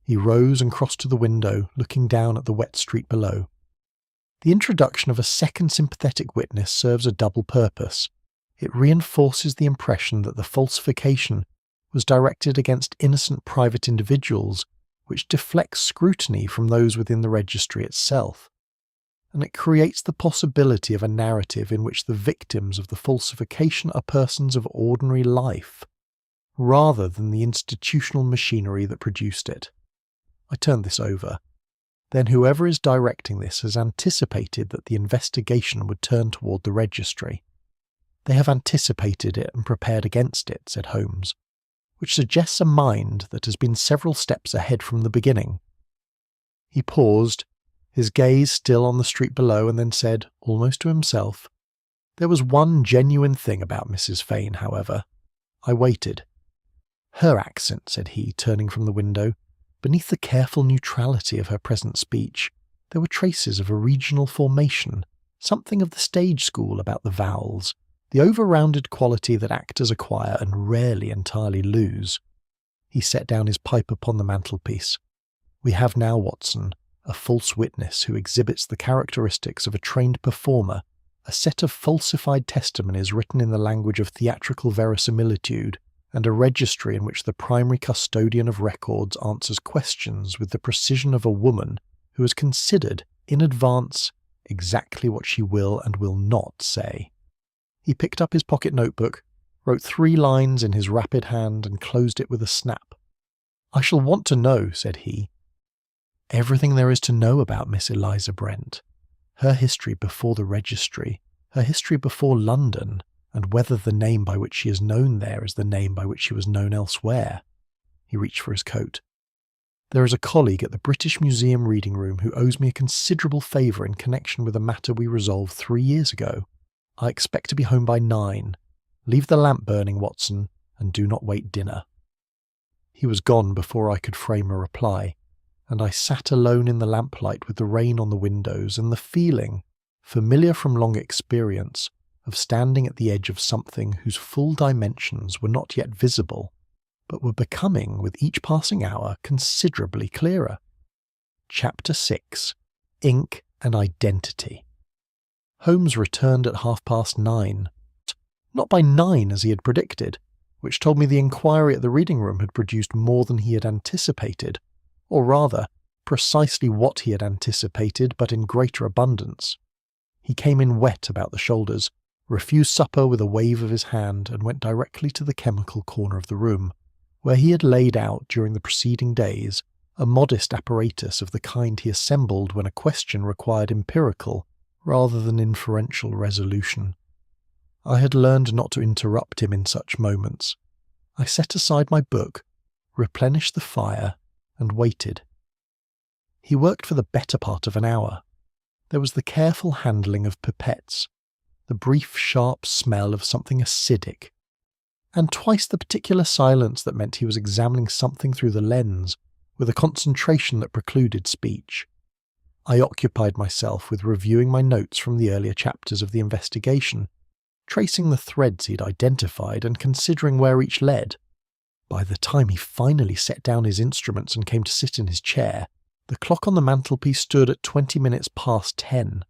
He rose and crossed to the window, looking down at the wet street below. "The introduction of a second sympathetic witness serves a double purpose. It reinforces the impression that the falsification was directed against innocent private individuals, which deflects scrutiny from those within the registry itself. And it creates the possibility of a narrative in which the victims of the falsification are persons of ordinary life, rather than the institutional machinery that produced it." I turned this over. "Then whoever is directing this has anticipated that the investigation would turn toward the registry." "They have anticipated it and prepared against it," said Holmes, "which suggests a mind that has been several steps ahead from the beginning." He paused, his gaze still on the street below, and then said, almost to himself, "There was one genuine thing about Mrs. Fane, however." I waited. "Her accent," said he, turning from the window. Beneath the careful neutrality of her present speech, there were traces of a regional formation, something of the stage school about the vowels, the over-rounded quality that actors acquire and rarely entirely lose. He set down his pipe upon the mantelpiece. "We have now, Watson, a false witness who exhibits the characteristics of a trained performer, a set of falsified testimonies written in the language of theatrical verisimilitude, and a registry in which the primary custodian of records answers questions with the precision of a woman who has considered, in advance, exactly what she will and will not say." He picked up his pocket notebook, wrote 3 lines in his rapid hand, and closed it with a snap. "I shall want to know," said he, Everything there is to know about Miss Eliza Brent. Her history before the registry, her history before London, and whether the name by which she is known there is the name by which she was known elsewhere. He reached for his coat. There is a colleague at the British Museum reading room who owes me a considerable favour in connection with a matter we resolved 3 years ago. I expect to be home by 9. Leave the lamp burning, Watson, and do not wait dinner. He was gone before I could frame a reply, and I sat alone in the lamplight with the rain on the windows and the feeling, familiar from long experience, of standing at the edge of something whose full dimensions were not yet visible, but were becoming, with each passing hour, considerably clearer. Chapter 6. Ink and Identity. Holmes returned at 9:30. Not by 9 as he had predicted, which told me the inquiry at the reading room had produced more than he had anticipated, or rather, precisely what he had anticipated, but in greater abundance. He came in wet about the shoulders, refused supper with a wave of his hand, and went directly to the chemical corner of the room, where he had laid out during the preceding days a modest apparatus of the kind he assembled when a question required empirical rather than inferential resolution. I had learned not to interrupt him in such moments. I set aside my book, replenished the fire, and waited. He worked for the better part of an hour. There was the careful handling of pipettes, the brief sharp smell of something acidic, and twice the particular silence that meant he was examining something through the lens with a concentration that precluded speech. I occupied myself with reviewing my notes from the earlier chapters of the investigation, tracing the threads he'd identified and considering where each led. By the time he finally set down his instruments and came to sit in his chair, the clock on the mantelpiece stood at 20 minutes past 10.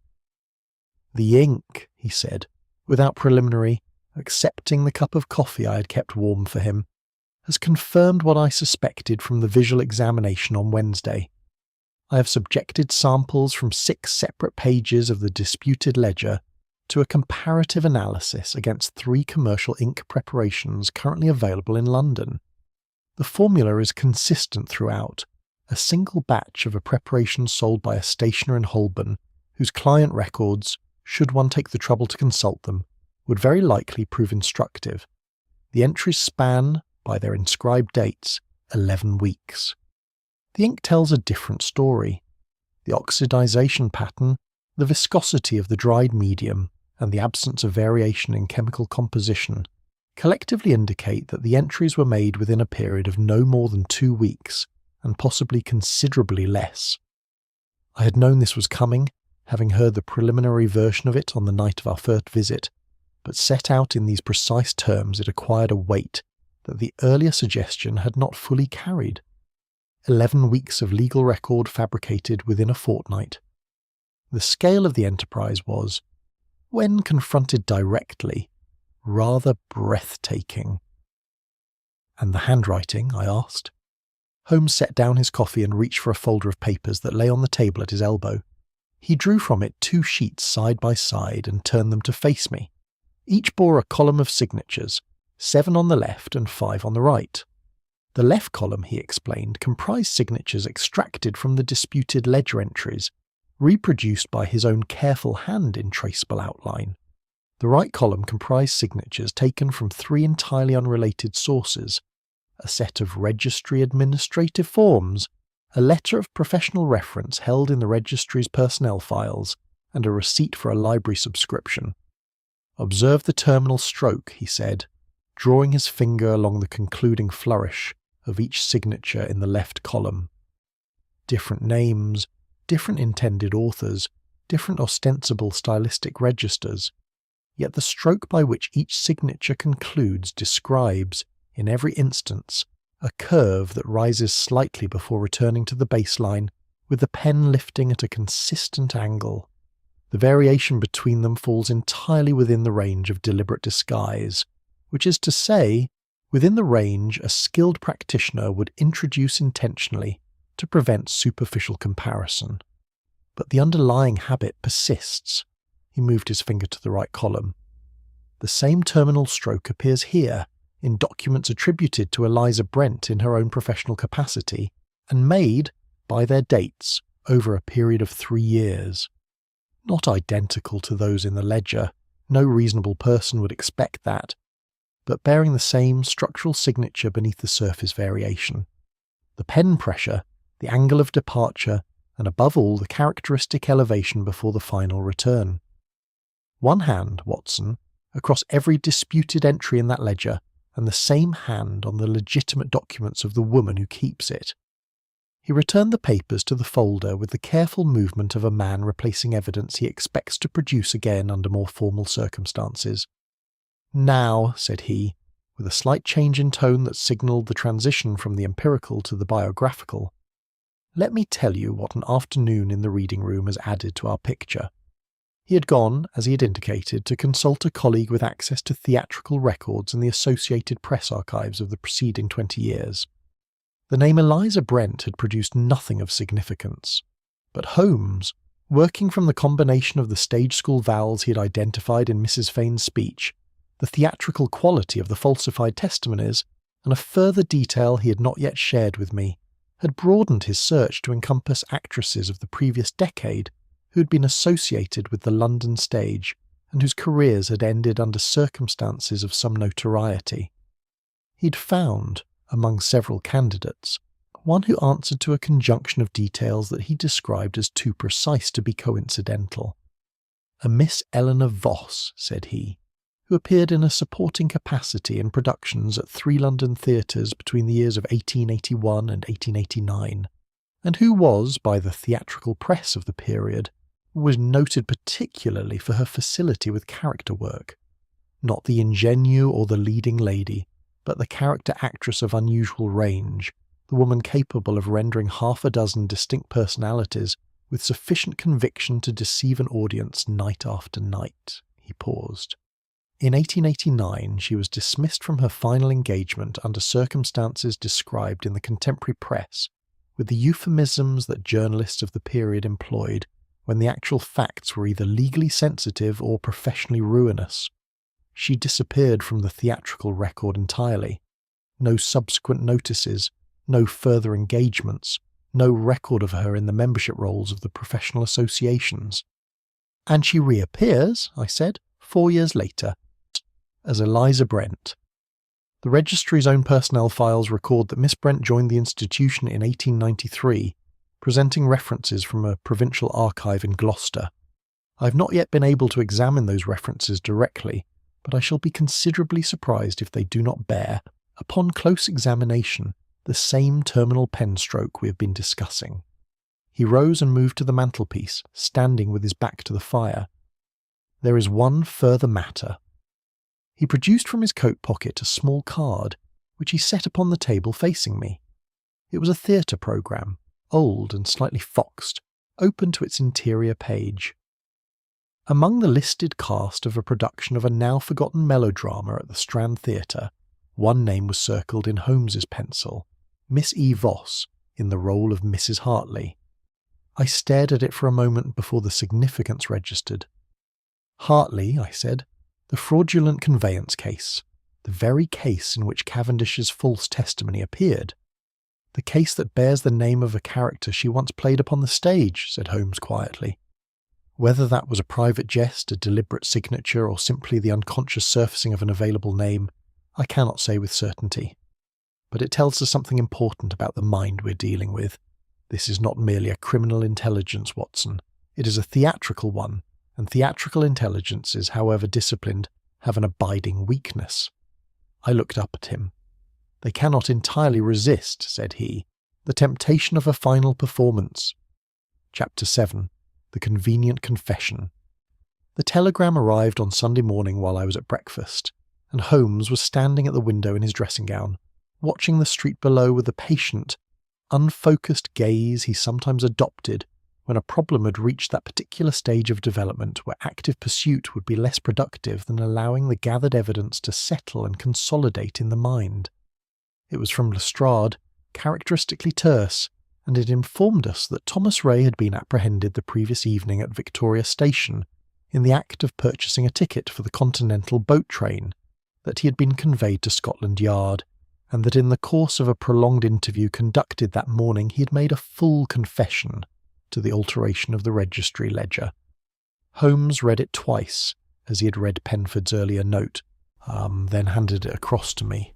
"The ink," he said, without preliminary, accepting the cup of coffee I had kept warm for him, "has confirmed what I suspected from the visual examination on Wednesday. I have subjected samples from 6 separate pages of the disputed ledger to a comparative analysis against 3 commercial ink preparations currently available in London. The formula is consistent throughout, a single batch of a preparation sold by a stationer in Holborn, whose client records, should one take the trouble to consult them, would very likely prove instructive. The entries span, by their inscribed dates, 11 weeks. The ink tells a different story. The oxidization pattern, the viscosity of the dried medium, and the absence of variation in chemical composition collectively indicate that the entries were made within a period of no more than 2 weeks, and possibly considerably less. I had known this was coming, having heard the preliminary version of it on the night of our first visit, but set out in these precise terms it acquired a weight that the earlier suggestion had not fully carried. 11 weeks of legal record fabricated within a fortnight. The scale of the enterprise was, when confronted directly, rather breathtaking. "And the handwriting?" I asked. Holmes set down his coffee and reached for a folder of papers that lay on the table at his elbow. He drew from it 2 sheets side by side and turned them to face me. Each bore a column of signatures, 7 on the left and 5 on the right. The left column, he explained, comprised signatures extracted from the disputed ledger entries, reproduced by his own careful hand in traceable outline. The right column comprised signatures taken from 3 entirely unrelated sources: a set of registry administrative forms, a letter of professional reference held in the registry's personnel files, and a receipt for a library subscription. "Observe the terminal stroke," he said, drawing his finger along the concluding flourish of each signature in the left column. Different names, different intended authors, different ostensible stylistic registers, yet the stroke by which each signature concludes describes, in every instance, a curve that rises slightly before returning to the baseline, with the pen lifting at a consistent angle. The variation between them falls entirely within the range of deliberate disguise, which is to say, within the range a skilled practitioner would introduce intentionally to prevent superficial comparison. But the underlying habit persists. He moved his finger to the right column. The same terminal stroke appears here in documents attributed to Eliza Brent in her own professional capacity, and made, by their dates over a period of 3 years. Not identical to those in the ledger, no reasonable person would expect that, but bearing the same structural signature beneath the surface variation. The pen pressure, the angle of departure, and above all the characteristic elevation before the final return. One hand, Watson, across every disputed entry in that ledger, and the same hand on the legitimate documents of the woman who keeps it. He returned the papers to the folder with the careful movement of a man replacing evidence he expects to produce again under more formal circumstances. "Now," said he, with a slight change in tone that signalled the transition from the empirical to the biographical, "let me tell you what an afternoon in the reading room has added to our picture." He had gone, as he had indicated, to consult a colleague with access to theatrical records and the associated press archives of the preceding 20 years. The name Eliza Brent had produced nothing of significance, but Holmes, working from the combination of the stage school vowels he had identified in Mrs. Fane's speech, the theatrical quality of the falsified testimonies, and a further detail he had not yet shared with me, had broadened his search to encompass actresses of the previous decade who had been associated with the London stage and whose careers had ended under circumstances of some notoriety. He'd found, among several candidates, one who answered to a conjunction of details that he described as too precise to be coincidental. "A Miss Eleanor Voss," said he, who appeared in a supporting capacity in productions at 3 London theatres between the years of 1881 and 1889, and who was, by the theatrical press of the period, was noted particularly for her facility with character work. Not the ingenue or the leading lady, but the character actress of unusual range, the woman capable of rendering half a dozen distinct personalities with sufficient conviction to deceive an audience night after night. He paused. In 1889 she was dismissed from her final engagement under circumstances described in the contemporary press with the euphemisms that journalists of the period employed when the actual facts were either legally sensitive or professionally ruinous. She disappeared from the theatrical record entirely. No subsequent notices, no further engagements, no record of her in the membership rolls of the professional associations. "And she reappears," I said, 4 years later, as Eliza Brent. The registry's own personnel files record that Miss Brent joined the institution in 1893, presenting references from a provincial archive in Gloucester. I have not yet been able to examine those references directly, but I shall be considerably surprised if they do not bear, upon close examination, the same terminal pen stroke we have been discussing. He rose and moved to the mantelpiece, standing with his back to the fire. "There is one further matter." He produced from his coat pocket a small card, which he set upon the table facing me. It was a theatre programme, old and slightly foxed, open to its interior page. Among the listed cast of a production of a now-forgotten melodrama at the Strand Theatre, one name was circled in Holmes's pencil, Miss E. Voss, in the role of Mrs. Hartley. I stared at it for a moment before the significance registered. "Hartley," I said, "the fraudulent conveyance case, the very case in which Cavendish's false testimony appeared. The case that bears the name of a character she once played upon the stage," said Holmes quietly. Whether that was a private jest, a deliberate signature, or simply the unconscious surfacing of an available name, I cannot say with certainty. But it tells us something important about the mind we're dealing with. This is not merely a criminal intelligence, Watson. It is a theatrical one, and theatrical intelligences, however disciplined, have an abiding weakness. I looked up at him. "They cannot entirely resist," said he, "the temptation of a final performance." Chapter 7. The Convenient Confession. The telegram arrived on Sunday morning while I was at breakfast, and Holmes was standing at the window in his dressing gown, watching the street below with the patient, unfocused gaze he sometimes adopted when a problem had reached that particular stage of development where active pursuit would be less productive than allowing the gathered evidence to settle and consolidate in the mind. It was from Lestrade, characteristically terse, and it informed us that Thomas Ray had been apprehended the previous evening at Victoria Station in the act of purchasing a ticket for the Continental boat train, that he had been conveyed to Scotland Yard, and that in the course of a prolonged interview conducted that morning he had made a full confession to the alteration of the registry ledger. Holmes read it twice, as he had read Penford's earlier note, then handed it across to me.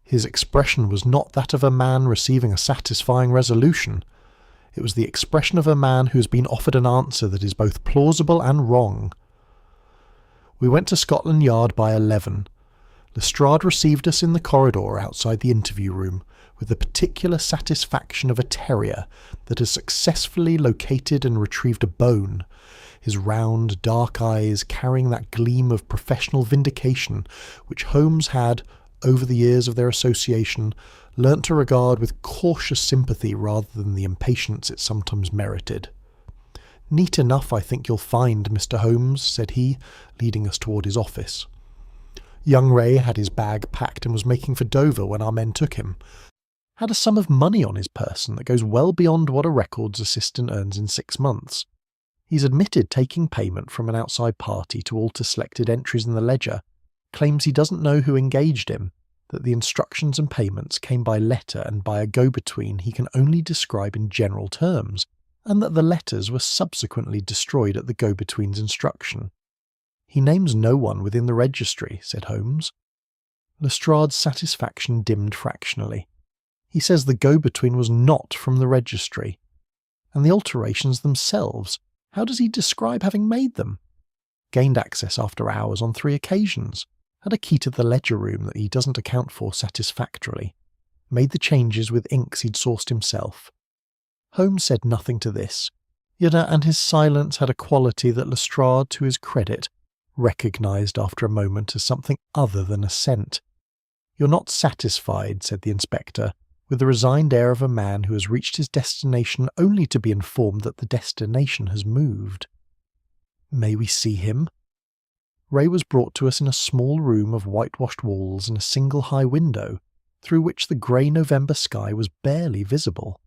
His expression was not that of a man receiving a satisfying resolution. It was the expression of a man who has been offered an answer that is both plausible and wrong. We went to Scotland Yard by 11. Lestrade received us in the corridor outside the interview room with the particular satisfaction of a terrier that has successfully located and retrieved a bone, his round, dark eyes carrying that gleam of professional vindication which Holmes had, over the years of their association, learnt to regard with cautious sympathy rather than the impatience it sometimes merited. "Neat enough, I think you'll find, Mr. Holmes," said he, leading us toward his office. Young Ray had his bag packed and was making for Dover when our men took him. Had a sum of money on his person that goes well beyond what a records assistant earns in 6 months. He's admitted taking payment from an outside party to alter selected entries in the ledger, claims he doesn't know who engaged him, that the instructions and payments came by letter and by a go-between he can only describe in general terms, and that the letters were subsequently destroyed at the go-between's instruction. "He names no one within the registry," said Holmes. Lestrade's satisfaction dimmed fractionally. "He says the go-between was not from the registry. And the alterations themselves, how does he describe having made them? Gained access after hours on 3 occasions. Had a key to the ledger room that he doesn't account for satisfactorily. Made the changes with inks he'd sourced himself." Holmes said nothing to this, and his silence had a quality that Lestrade, to his credit, recognised after a moment as something other than assent. "You're not satisfied," said the inspector, with the resigned air of a man who has reached his destination only to be informed that the destination has moved. "May we see him?" Ray was brought to us in a small room of whitewashed walls and a single high window, through which the grey November sky was barely visible.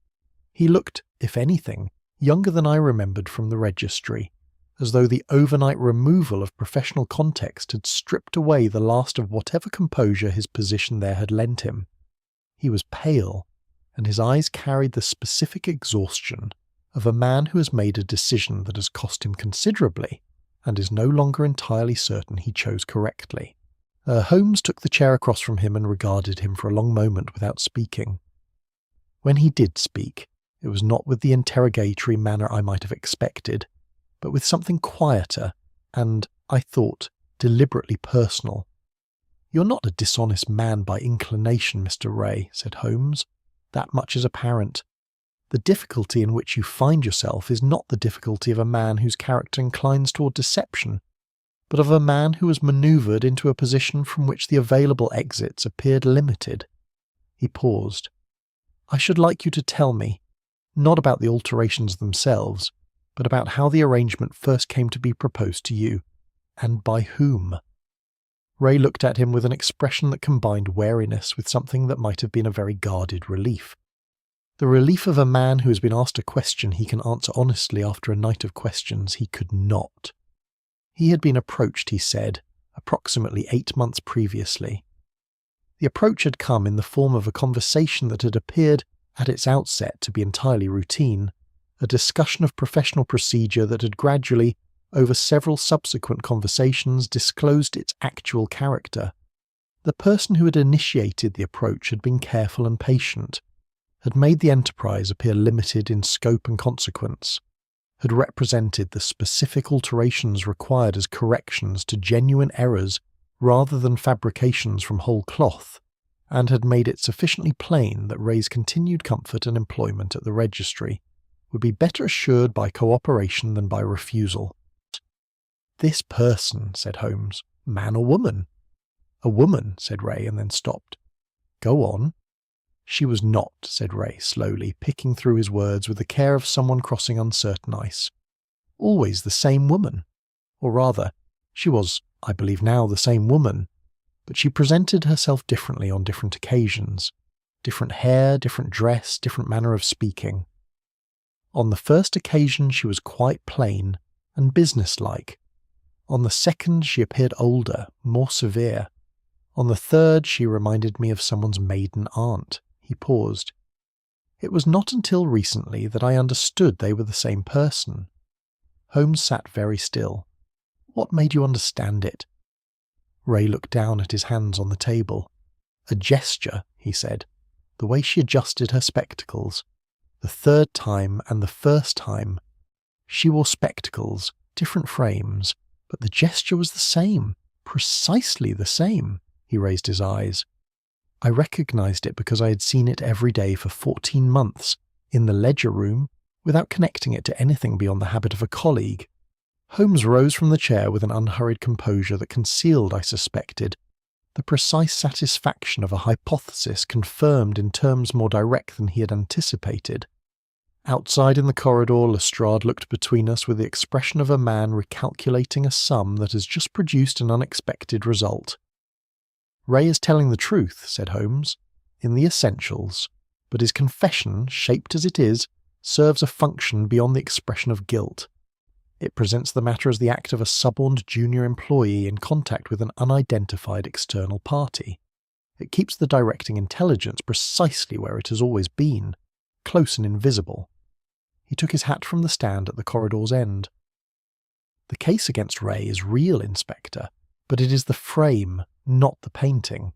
He looked, if anything, younger than I remembered from the registry, as though the overnight removal of professional context had stripped away the last of whatever composure his position there had lent him. He was pale, and his eyes carried the specific exhaustion of a man who has made a decision that has cost him considerably, and is no longer entirely certain he chose correctly. Holmes took the chair across from him and regarded him for a long moment without speaking. When he did speak, it was not with the interrogatory manner I might have expected, but with something quieter and, I thought, deliberately personal. "You're not a dishonest man by inclination, Mr. Ray," said Holmes. "That much is apparent. The difficulty in which you find yourself is not the difficulty of a man whose character inclines toward deception, but of a man who was manoeuvred into a position from which the available exits appeared limited." He paused. "I should like you to tell me, not about the alterations themselves, but about how the arrangement first came to be proposed to you, and by whom." Ray looked at him with an expression that combined wariness with something that might have been a very guarded relief. The relief of a man who has been asked a question he can answer honestly after a night of questions he could not. He had been approached, he said, approximately 8 months previously. The approach had come in the form of a conversation that had appeared, at its outset, to be entirely routine, a discussion of professional procedure that had gradually, over several subsequent conversations, disclosed its actual character. The person who had initiated the approach had been careful and patient, had made the enterprise appear limited in scope and consequence, had represented the specific alterations required as corrections to genuine errors rather than fabrications from whole cloth, and had made it sufficiently plain that Ray's continued comfort and employment at the registry would be better assured by cooperation than by refusal. "This person," said Holmes, "man or woman?" "A woman," said Ray, and then stopped. "Go on." "She was not," said Ray slowly, picking through his words with the care of someone crossing uncertain ice. "Always the same woman. Or rather, she was, I believe now, the same woman, but she presented herself differently on different occasions. Different hair, different dress, different manner of speaking. On the first occasion she was quite plain and businesslike. On the second she appeared older, more severe. On the third, she reminded me of someone's maiden aunt. He paused. It was not until recently that I understood they were the same person. Holmes sat very still. What made you understand it? Ray looked down at his hands on the table. A gesture, he said. The way she adjusted her spectacles. The third time and the first time. She wore spectacles, different frames, but the gesture was the same, precisely the same. He raised his eyes. I recognized it because I had seen it every day for 14 months, in the ledger room, without connecting it to anything beyond the habit of a colleague. Holmes rose from the chair with an unhurried composure that concealed, I suspected, the precise satisfaction of a hypothesis confirmed in terms more direct than he had anticipated. Outside in the corridor, Lestrade looked between us with the expression of a man recalculating a sum that has just produced an unexpected result. Ray is telling the truth, said Holmes, in the essentials, but his confession, shaped as it is, serves a function beyond the expression of guilt. It presents the matter as the act of a suborned junior employee in contact with an unidentified external party. It keeps the directing intelligence precisely where it has always been, close and invisible. He took his hat from the stand at the corridor's end. The case against Ray is real, Inspector, but it is the frame, not the painting.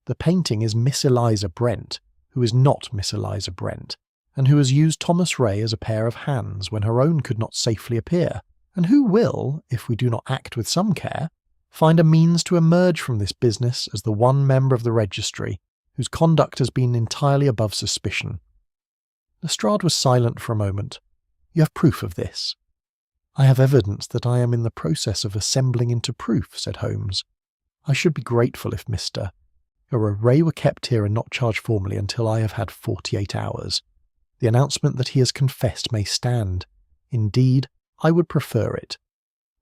The painting is Miss Eliza Brent, who is not Miss Eliza Brent, and who has used Thomas Ray as a pair of hands when her own could not safely appear, and who will, if we do not act with some care, find a means to emerge from this business as the one member of the registry whose conduct has been entirely above suspicion. Lestrade was silent for a moment. You have proof of this? I have evidence that I am in the process of assembling into proof, said Holmes. I should be grateful if Mr. Ray were kept here and not charged formally until I have had 48 hours. The announcement that he has confessed may stand. Indeed, I would prefer it.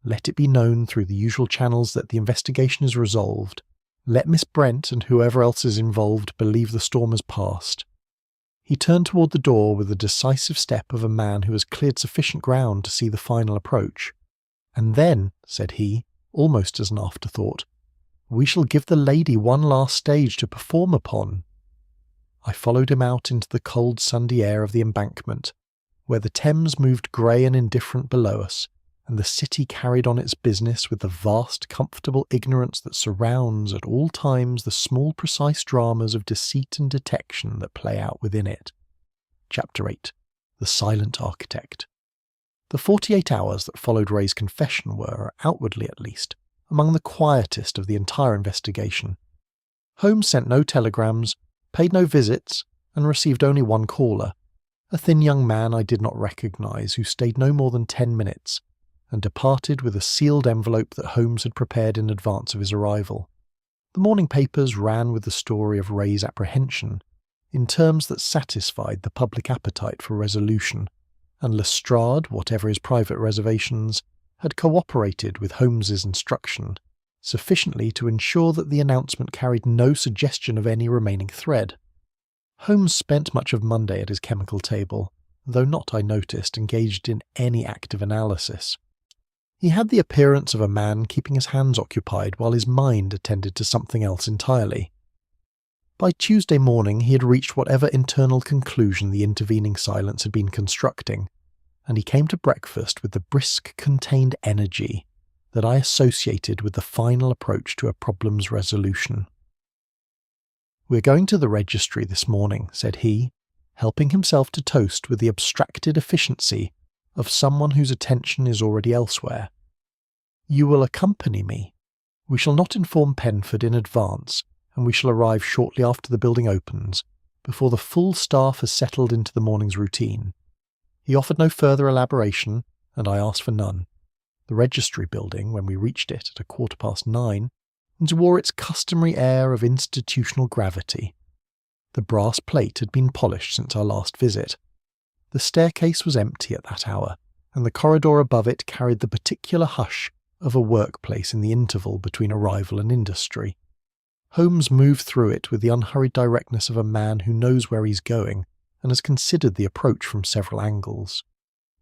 Let it be known through the usual channels that the investigation is resolved. Let Miss Brent and whoever else is involved believe the storm has passed. He turned toward the door with the decisive step of a man who has cleared sufficient ground to see the final approach. And then, said he, almost as an afterthought, we shall give the lady one last stage to perform upon. I followed him out into the cold Sunday air of the embankment, where the Thames moved grey and indifferent below us, and the city carried on its business with the vast, comfortable ignorance that surrounds at all times the small, precise dramas of deceit and detection that play out within it. Chapter 8. The Silent Architect. The 48 hours that followed Ray's confession were, outwardly at least, among the quietest of the entire investigation. Holmes sent no telegrams, paid no visits, and received only one caller, a thin young man I did not recognise who stayed no more than 10 minutes, and departed with a sealed envelope that Holmes had prepared in advance of his arrival. The morning papers ran with the story of Ray's apprehension, in terms that satisfied the public appetite for resolution, and Lestrade, whatever his private reservations, had cooperated with Holmes's instruction, sufficiently to ensure that the announcement carried no suggestion of any remaining thread. Holmes spent much of Monday at his chemical table, though not, I noticed, engaged in any active analysis. He had the appearance of a man keeping his hands occupied while his mind attended to something else entirely. By Tuesday morning he had reached whatever internal conclusion the intervening silence had been constructing, and he came to breakfast with the brisk, contained energy that I associated with the final approach to a problem's resolution. "We're going to the registry this morning," said he, helping himself to toast with the abstracted efficiency of someone whose attention is already elsewhere. "You will accompany me. We shall not inform Penford in advance, and we shall arrive shortly after the building opens, before the full staff has settled into the morning's routine." He offered no further elaboration, and I asked for none. The registry building, when we reached it at 9:15, wore its customary air of institutional gravity. The brass plate had been polished since our last visit. The staircase was empty at that hour, and the corridor above it carried the particular hush of a workplace in the interval between arrival and industry. Holmes moved through it with the unhurried directness of a man who knows where he's going and has considered the approach from several angles.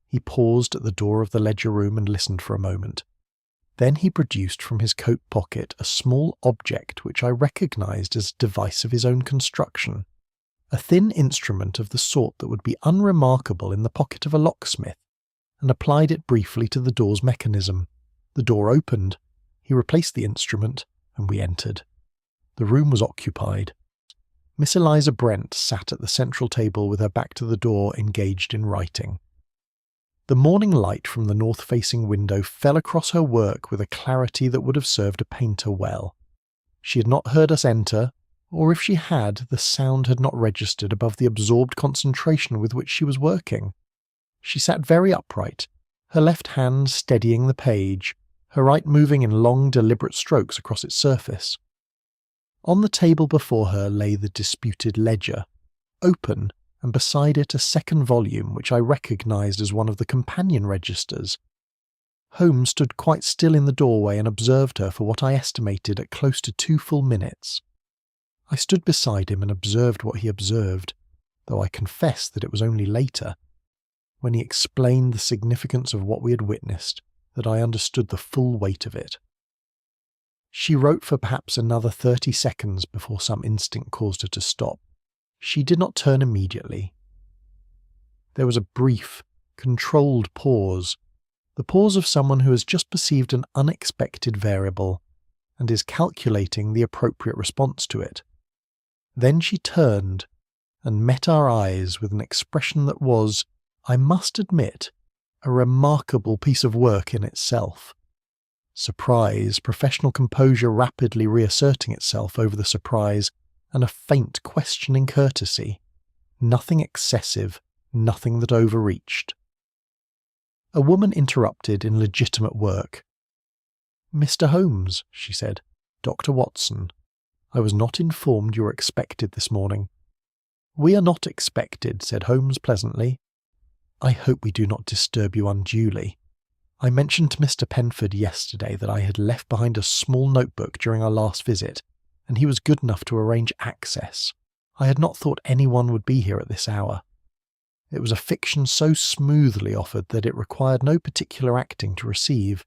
He paused at the door of the ledger room and listened for a moment. Then he produced from his coat pocket a small object which I recognised as a device of his own construction, a thin instrument of the sort that would be unremarkable in the pocket of a locksmith, and applied it briefly to the door's mechanism. The door opened, he replaced the instrument, and we entered. The room was occupied. Miss Eliza Brent sat at the central table with her back to the door, engaged in writing. The morning light from the north-facing window fell across her work with a clarity that would have served a painter well. She had not heard us enter, or if she had, the sound had not registered above the absorbed concentration with which she was working. She sat very upright, her left hand steadying the page, her right moving in long, deliberate strokes across its surface. On the table before her lay the disputed ledger, open, and beside it a second volume which I recognised as one of the companion registers. Holmes stood quite still in the doorway and observed her for what I estimated at close to 2 full minutes. I stood beside him and observed what he observed, though I confess that it was only later, when he explained the significance of what we had witnessed, that I understood the full weight of it. She wrote for perhaps another 30 seconds before some instinct caused her to stop. She did not turn immediately. There was a brief, controlled pause, the pause of someone who has just perceived an unexpected variable and is calculating the appropriate response to it. Then she turned and met our eyes with an expression that was, I must admit, a remarkable piece of work in itself. Surprise, professional composure rapidly reasserting itself over the surprise, and a faint questioning courtesy. Nothing excessive, nothing that overreached. A woman interrupted in legitimate work. "Mr. Holmes," she said, "Dr. Watson, I was not informed you were expected this morning." "We are not expected," said Holmes pleasantly. "I hope we do not disturb you unduly. I mentioned to Mr. Penford yesterday that I had left behind a small notebook during our last visit, and he was good enough to arrange access. I had not thought anyone would be here at this hour. It was a fiction so smoothly offered that it required no particular acting to receive."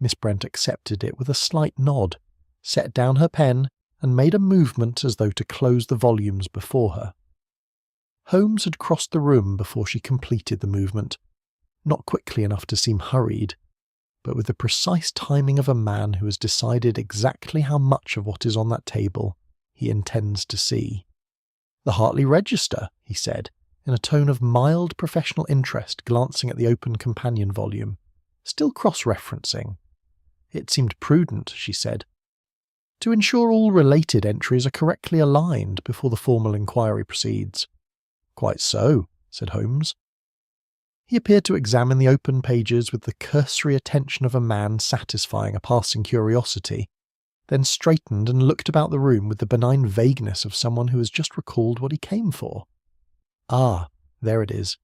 Miss Brent accepted it with a slight nod, set down her pen, and made a movement as though to close the volumes before her. Holmes had crossed the room before she completed the movement, not quickly enough to seem hurried, but with the precise timing of a man who has decided exactly how much of what is on that table he intends to see. "The Hartley Register," he said, in a tone of mild professional interest, glancing at the open companion volume, still cross-referencing. "It seemed prudent," she said, "to ensure all related entries are correctly aligned before the formal inquiry proceeds." "Quite so," said Holmes. He appeared to examine the open pages with the cursory attention of a man satisfying a passing curiosity, then straightened and looked about the room with the benign vagueness of someone who has just recalled what he came for. "Ah, there it is."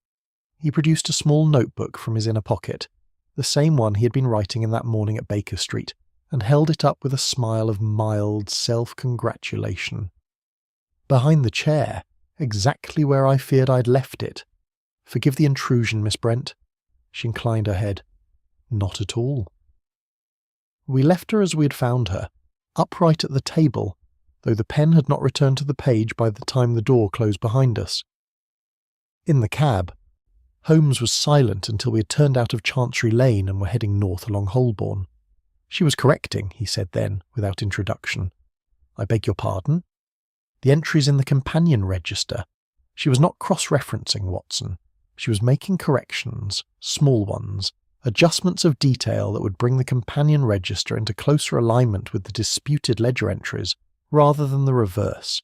He produced a small notebook from his inner pocket, the same one he had been writing in that morning at Baker Street, and held it up with a smile of mild self-congratulation. "Behind the chair, exactly where I feared I'd left it. Forgive the intrusion, Miss Brent." She inclined her head. "Not at all." We left her as we had found her, upright at the table, though the pen had not returned to the page by the time the door closed behind us. In the cab, Holmes was silent until we had turned out of Chancery Lane and were heading north along Holborn. "She was correcting," he said then, without introduction. "I beg your pardon?" "The entries in the companion register. She was not cross-referencing, Watson. She was making corrections, small ones, adjustments of detail that would bring the companion register into closer alignment with the disputed ledger entries, rather than the reverse.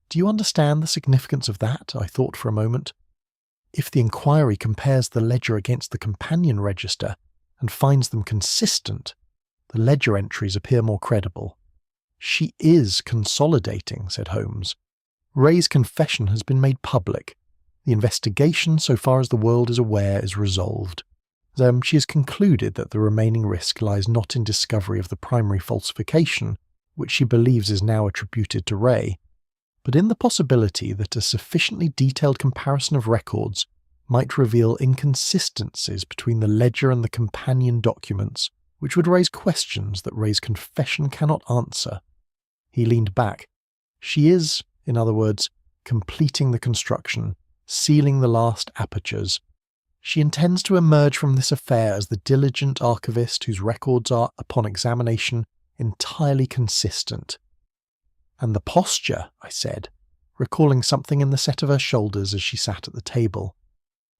Do you understand the significance of that?" I thought for a moment. "If the inquiry compares the ledger against the companion register and finds them consistent, the ledger entries appear more credible." "She is consolidating," said Holmes. "Ray's confession has been made public. The investigation, so far as the world is aware, is resolved. She has concluded that the remaining risk lies not in discovery of the primary falsification, which she believes is now attributed to Ray, but in the possibility that a sufficiently detailed comparison of records might reveal inconsistencies between the ledger and the companion documents which would raise questions that Ray's confession cannot answer. He leaned back. She is, in other words, completing the construction, sealing the last apertures. She intends to emerge from this affair as the diligent archivist whose records are, upon examination, entirely consistent. And the posture, I said, recalling something in the set of her shoulders as she sat at the table,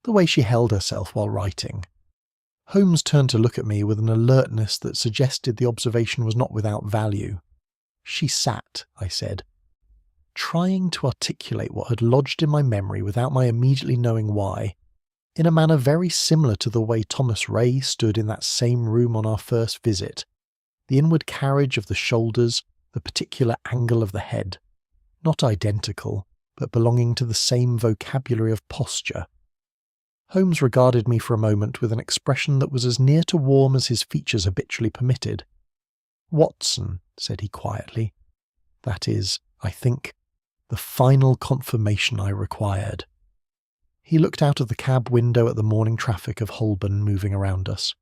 the way she held herself while writing. Holmes turned to look at me with an alertness that suggested the observation was not without value. She sat, I said, trying to articulate what had lodged in my memory without my immediately knowing why, in a manner very similar to the way Thomas Ray stood in that same room on our first visit, the inward carriage of the shoulders, the particular angle of the head, not identical, but belonging to the same vocabulary of posture. Holmes regarded me for a moment with an expression that was as near to warm as his features habitually permitted. "Watson," said he quietly, "that is, I think, the final confirmation I required." He looked out of the cab window at the morning traffic of Holborn moving around us.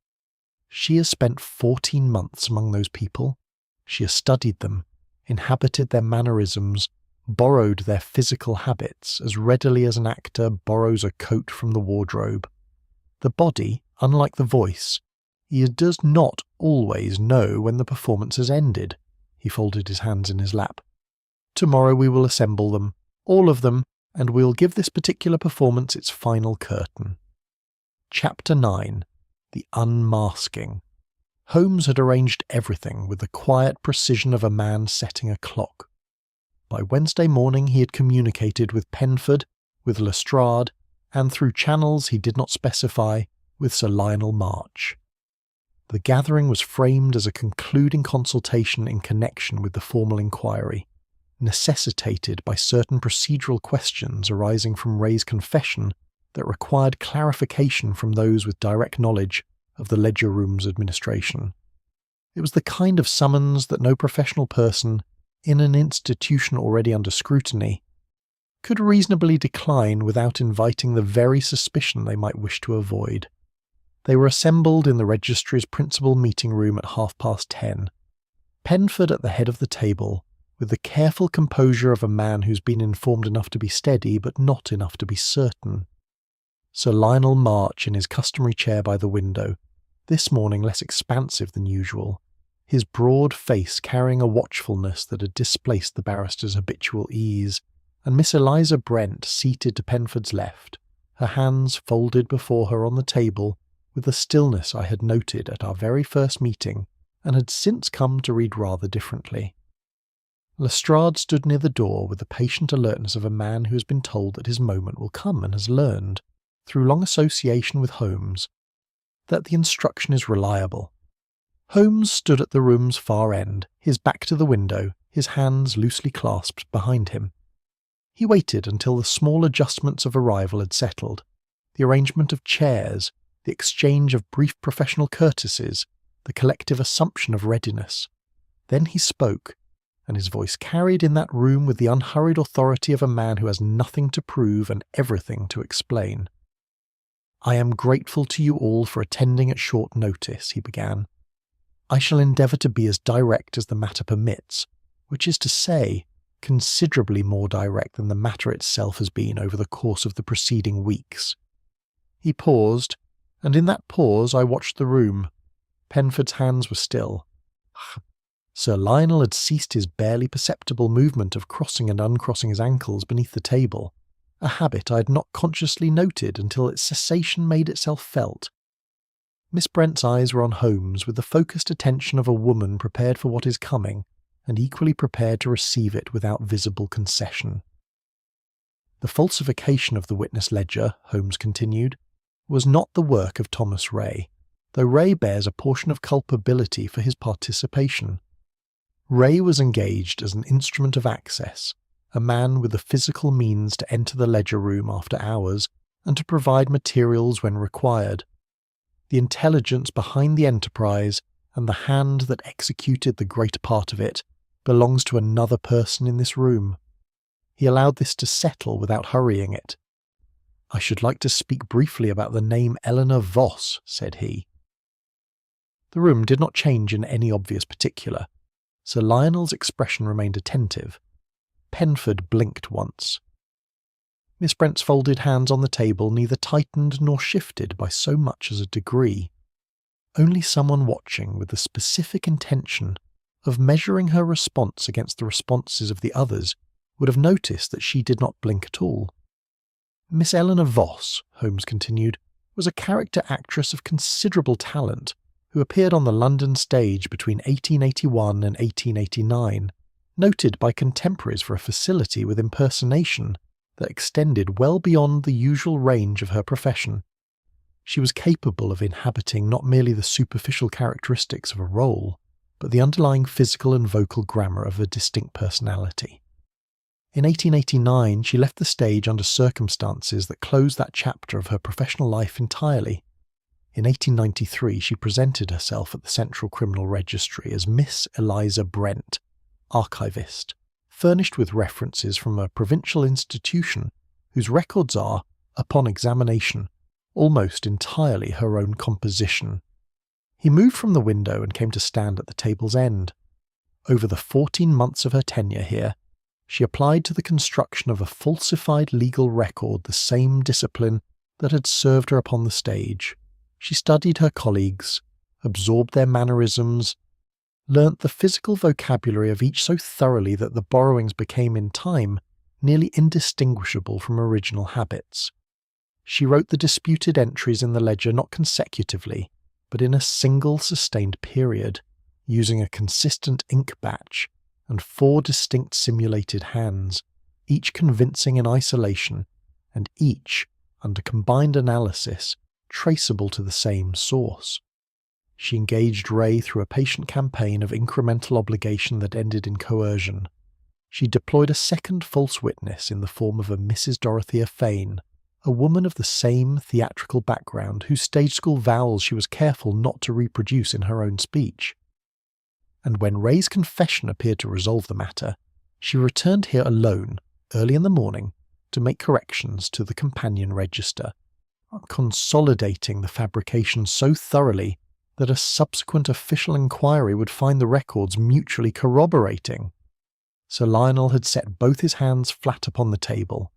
"She has spent 14 months among those people. She has studied them, inhabited their mannerisms, borrowed their physical habits as readily as an actor borrows a coat from the wardrobe. The body, unlike the voice, he does not always know when the performance has ended." He folded his hands in his lap. "Tomorrow we will assemble them, all of them, and we will give this particular performance its final curtain." Chapter 9. The Unmasking. Holmes had arranged everything with the quiet precision of a man setting a clock. By Wednesday morning he had communicated with Penford, with Lestrade, and through channels he did not specify, with Sir Lionel March. The gathering was framed as a concluding consultation in connection with the formal inquiry, necessitated by certain procedural questions arising from Ray's confession that required clarification from those with direct knowledge of the ledger room's administration. It was the kind of summons that no professional person, in an institution already under scrutiny, could reasonably decline without inviting the very suspicion they might wish to avoid. They were assembled in the registry's principal meeting room at 10:30. Penford at the head of the table, with the careful composure of a man who's been informed enough to be steady but not enough to be certain. Sir Lionel March in his customary chair by the window, this morning less expansive than usual, his broad face carrying a watchfulness that had displaced the barrister's habitual ease, and Miss Eliza Brent seated to Penford's left, her hands folded before her on the table with the stillness I had noted at our very first meeting and had since come to read rather differently. Lestrade stood near the door with the patient alertness of a man who has been told that his moment will come and has learned, through long association with Holmes, that the instruction is reliable. Holmes stood at the room's far end, his back to the window, his hands loosely clasped behind him. He waited until the small adjustments of arrival had settled, the arrangement of chairs, the exchange of brief professional courtesies, the collective assumption of readiness. Then he spoke, and his voice carried in that room with the unhurried authority of a man who has nothing to prove and everything to explain. "I am grateful to you all for attending at short notice," he began. "I shall endeavour to be as direct as the matter permits, which is to say, considerably more direct than the matter itself has been over the course of the preceding weeks." He paused, and in that pause I watched the room. Penford's hands were still. Sir Lionel had ceased his barely perceptible movement of crossing and uncrossing his ankles beneath the table, a habit I had not consciously noted until its cessation made itself felt. Miss Brent's eyes were on Holmes with the focused attention of a woman prepared for what is coming, and equally prepared to receive it without visible concession. "The falsification of the witness ledger," Holmes continued, "was not the work of Thomas Ray, though Ray bears a portion of culpability for his participation. Ray was engaged as an instrument of access, a man with the physical means to enter the ledger room after hours and to provide materials when required. The intelligence behind the enterprise and the hand that executed the greater part of it belongs to another person in this room. He allowed this to settle without hurrying it. "I should like to speak briefly about the name Eleanor Voss," said he. The room did not change in any obvious particular. Sir Lionel's expression remained attentive. Penford blinked once. Miss Brent's folded hands on the table neither tightened nor shifted by so much as a degree. Only someone watching with the specific intention of measuring her response against the responses of the others would have noticed that she did not blink at all. Miss Eleanor Voss, Holmes continued, was a character actress of considerable talent who appeared on the London stage between 1881 and 1889, noted by contemporaries for a facility with impersonation that extended well beyond the usual range of her profession. She was capable of inhabiting not merely the superficial characteristics of a role, but the underlying physical and vocal grammar of a distinct personality. In 1889, she left the stage under circumstances that closed that chapter of her professional life entirely. In 1893, she presented herself at the Central Criminal Registry as Miss Eliza Brent, archivist, furnished with references from a provincial institution whose records are, upon examination, almost entirely her own composition. He moved from the window and came to stand at the table's end. Over the 14 months of her tenure here, she applied to the construction of a falsified legal record the same discipline that had served her upon the stage. She studied her colleagues, absorbed their mannerisms, learnt the physical vocabulary of each so thoroughly that the borrowings became in time nearly indistinguishable from original habits. She wrote the disputed entries in the ledger not consecutively, but in a single sustained period, using a consistent ink batch and 4 distinct simulated hands, each convincing in isolation, and each, under combined analysis, traceable to the same source. She engaged Ray through a patient campaign of incremental obligation that ended in coercion. She deployed a second false witness in the form of a Mrs. Dorothea Fane, a woman of the same theatrical background whose stage school vowels she was careful not to reproduce in her own speech. And when Ray's confession appeared to resolve the matter, she returned here alone, early in the morning, to make corrections to the companion register, consolidating the fabrication so thoroughly that a subsequent official inquiry would find the records mutually corroborating. Sir Lionel had set both his hands flat upon the table.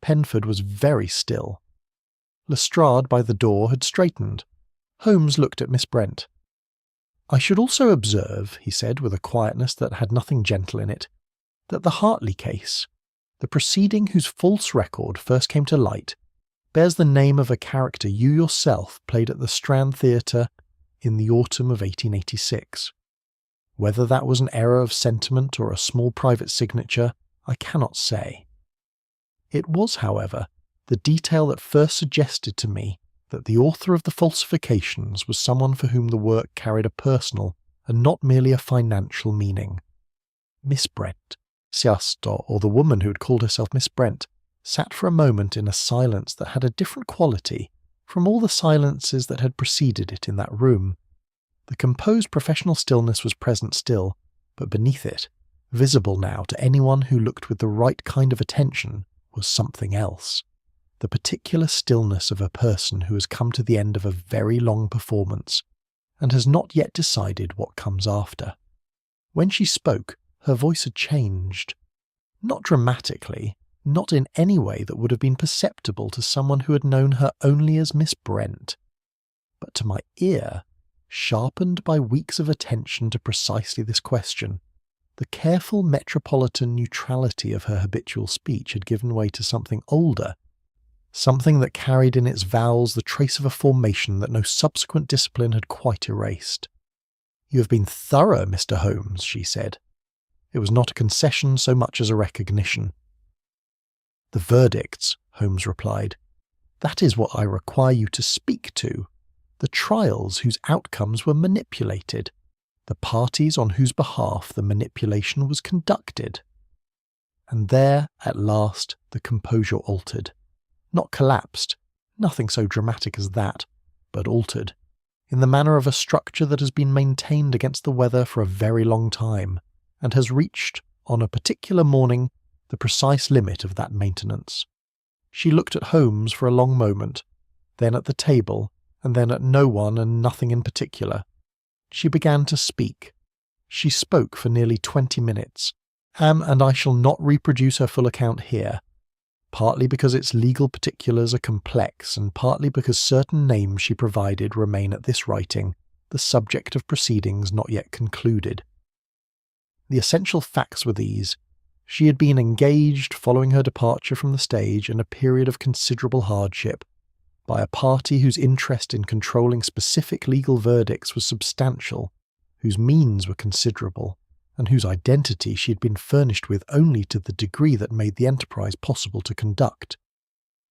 Penford was very still. Lestrade by the door had straightened. Holmes looked at Miss Brent. "I should also observe," he said with a quietness that had nothing gentle in it, "that the Hartley case, the proceeding whose false record first came to light, bears the name of a character you yourself played at the Strand Theatre in the autumn of 1886. Whether that was an error of sentiment or a small private signature, I cannot say. It was, however, the detail that first suggested to me that the author of the falsifications was someone for whom the work carried a personal and not merely a financial meaning. Miss Brent, Siasto, or the woman who had called herself Miss Brent, sat for a moment in a silence that had a different quality from all the silences that had preceded it in that room. The composed professional stillness was present still, but beneath it, visible now to anyone who looked with the right kind of attention, was something else. The particular stillness of a person who has come to the end of a very long performance, and has not yet decided what comes after. When she spoke, her voice had changed. Not dramatically, not in any way that would have been perceptible to someone who had known her only as Miss Brent. But to my ear, sharpened by weeks of attention to precisely this question, the careful metropolitan neutrality of her habitual speech had given way to something older, something that carried in its vowels the trace of a formation that no subsequent discipline had quite erased. "You have been thorough, Mr. Holmes," she said. It was not a concession so much as a recognition. "The verdicts," Holmes replied. "That is what I require you to speak to. The trials whose outcomes were manipulated. The parties on whose behalf the manipulation was conducted." And there, at last, the composure altered. Not collapsed, nothing so dramatic as that, but altered, in the manner of a structure that has been maintained against the weather for a very long time, and has reached, on a particular morning, the precise limit of that maintenance. She looked at Holmes for a long moment, then at the table, and then at no one and nothing in particular. She began to speak. She spoke for nearly 20 minutes, and I shall not reproduce her full account here, partly because its legal particulars are complex and partly because certain names she provided remain at this writing the subject of proceedings not yet concluded. The essential facts were these. She had been engaged, following her departure from the stage and a period of considerable hardship, by a party whose interest in controlling specific legal verdicts was substantial, whose means were considerable, and whose identity she had been furnished with only to the degree that made the enterprise possible to conduct.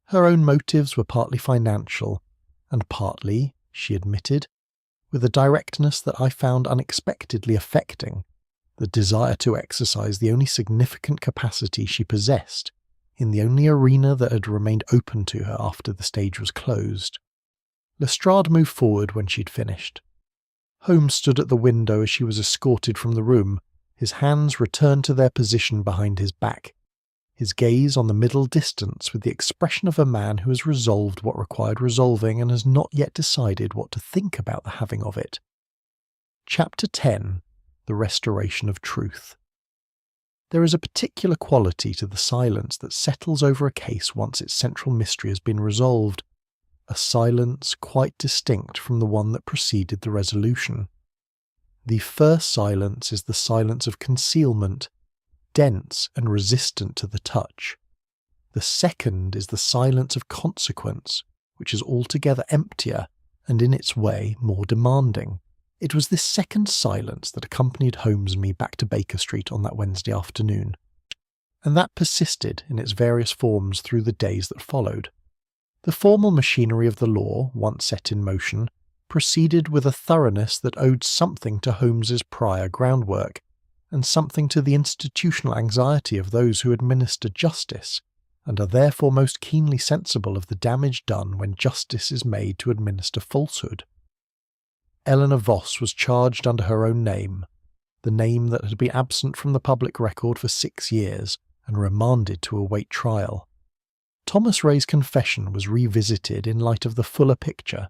Her own motives were partly financial, and partly, she admitted, with a directness that I found unexpectedly affecting, the desire to exercise the only significant capacity she possessed in the only arena that had remained open to her after the stage was closed. Lestrade moved forward when she'd finished. Holmes stood at the window as she was escorted from the room, his hands returned to their position behind his back, his gaze on the middle distance with the expression of a man who has resolved what required resolving and has not yet decided what to think about the having of it. Chapter 10. The Restoration of Truth. There is a particular quality to the silence that settles over a case once its central mystery has been resolved, a silence quite distinct from the one that preceded the resolution. The first silence is the silence of concealment, dense and resistant to the touch. The second is the silence of consequence, which is altogether emptier and in its way more demanding. It was this second silence that accompanied Holmes and me back to Baker Street on that Wednesday afternoon, and that persisted in its various forms through the days that followed. The formal machinery of the law, once set in motion, proceeded with a thoroughness that owed something to Holmes's prior groundwork, and something to the institutional anxiety of those who administer justice, and are therefore most keenly sensible of the damage done when justice is made to administer falsehood. Eleanor Voss was charged under her own name, the name that had been absent from the public record for 6 years, and remanded to await trial. Thomas Ray's confession was revisited in light of the fuller picture.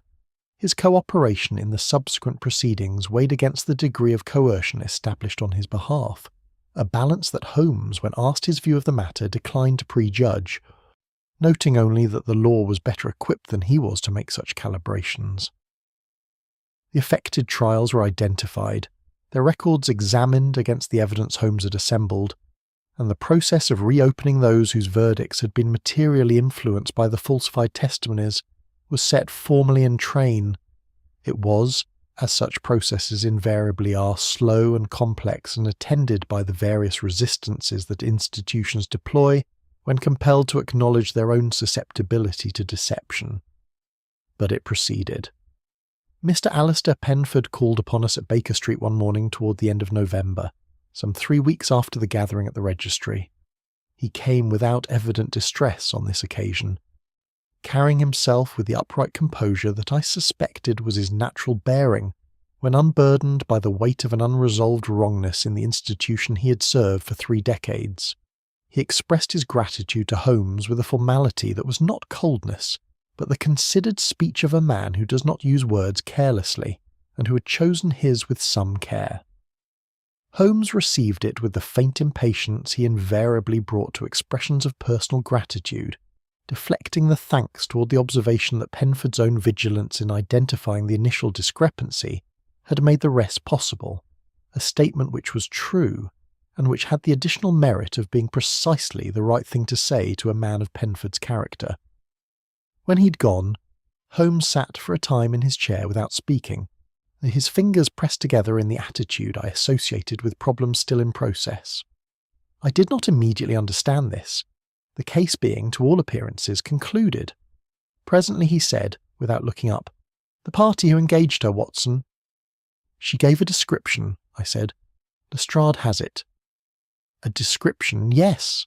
His cooperation in the subsequent proceedings weighed against the degree of coercion established on his behalf, a balance that Holmes, when asked his view of the matter, declined to prejudge, noting only that the law was better equipped than he was to make such calibrations. The affected trials were identified, their records examined against the evidence Holmes had assembled, and the process of reopening those whose verdicts had been materially influenced by the falsified testimonies was set formally in train. It was, as such processes invariably are, slow and complex and attended by the various resistances that institutions deploy when compelled to acknowledge their own susceptibility to deception. But it proceeded. Mr. Alistair Penford called upon us at Baker Street one morning toward the end of November, some 3 weeks after the gathering at the registry. He came without evident distress on this occasion, carrying himself with the upright composure that I suspected was his natural bearing when unburdened by the weight of an unresolved wrongness in the institution he had served for 3 decades. He expressed his gratitude to Holmes with a formality that was not coldness, but the considered speech of a man who does not use words carelessly, and who had chosen his with some care. Holmes received it with the faint impatience he invariably brought to expressions of personal gratitude, deflecting the thanks toward the observation that Penford's own vigilance in identifying the initial discrepancy had made the rest possible, a statement which was true, and which had the additional merit of being precisely the right thing to say to a man of Penford's character. When he'd gone, Holmes sat for a time in his chair without speaking, his fingers pressed together in the attitude I associated with problems still in process. I did not immediately understand this, the case being, to all appearances, concluded. Presently he said, without looking up, "The party who engaged her, Watson." "She gave a description," I said. "Lestrade has it." "A description, yes.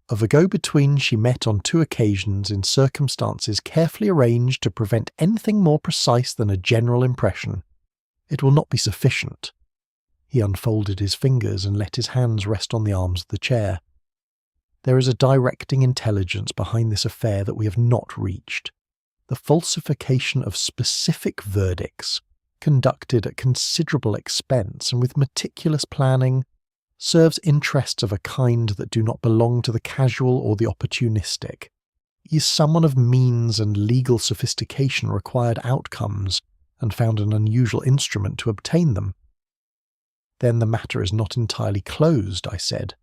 Of a go-between she met on 2 occasions in circumstances carefully arranged to prevent anything more precise than a general impression. It will not be sufficient." He unfolded his fingers and let his hands rest on the arms of the chair. "There is a directing intelligence behind this affair that we have not reached. The falsification of specific verdicts, conducted at considerable expense and with meticulous planning, serves interests of a kind that do not belong to the casual or the opportunistic. He is someone of means and legal sophistication required outcomes, and found an unusual instrument to obtain them. Then the matter is not entirely closed, I said.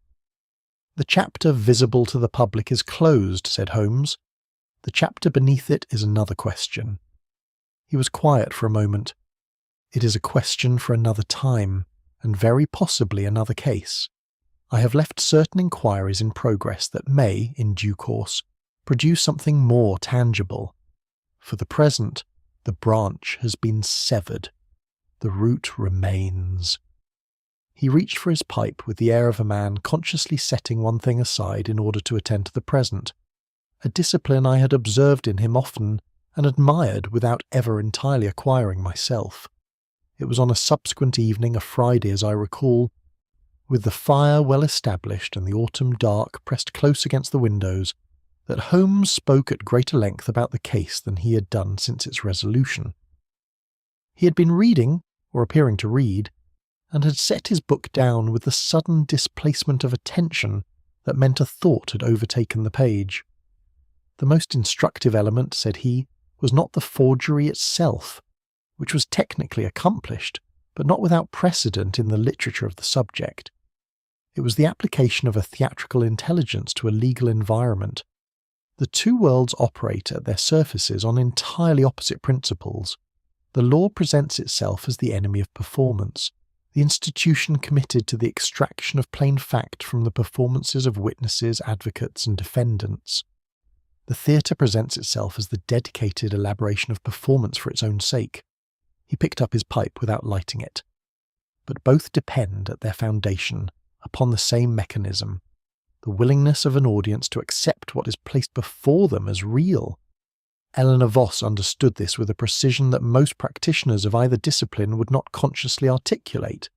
The chapter visible to the public is closed, said Holmes. The chapter beneath it is another question. He was quiet for a moment. It is a question for another time, and very possibly another case. I have left certain inquiries in progress that may, in due course, produce something more tangible. For the present, the branch has been severed. The root remains. He reached for his pipe with the air of a man consciously setting one thing aside in order to attend to the present, a discipline I had observed in him often and admired without ever entirely acquiring myself. It was on a subsequent evening, a Friday as I recall, with the fire well established and the autumn dark pressed close against the windows, that Holmes spoke at greater length about the case than he had done since its resolution. He had been reading, or appearing to read, and had set his book down with the sudden displacement of attention that meant a thought had overtaken the page. The most instructive element, said he, was not the forgery itself, which was technically accomplished, but not without precedent in the literature of the subject. It was the application of a theatrical intelligence to a legal environment. The two worlds operate at their surfaces on entirely opposite principles. The law presents itself as the enemy of performance, the institution committed to the extraction of plain fact from the performances of witnesses, advocates, and defendants. The theatre presents itself as the dedicated elaboration of performance for its own sake. He picked up his pipe without lighting it. But both depend at their foundation upon the same mechanism, the willingness of an audience to accept what is placed before them as real. Eleanor Voss understood this with a precision that most practitioners of either discipline would not consciously articulate.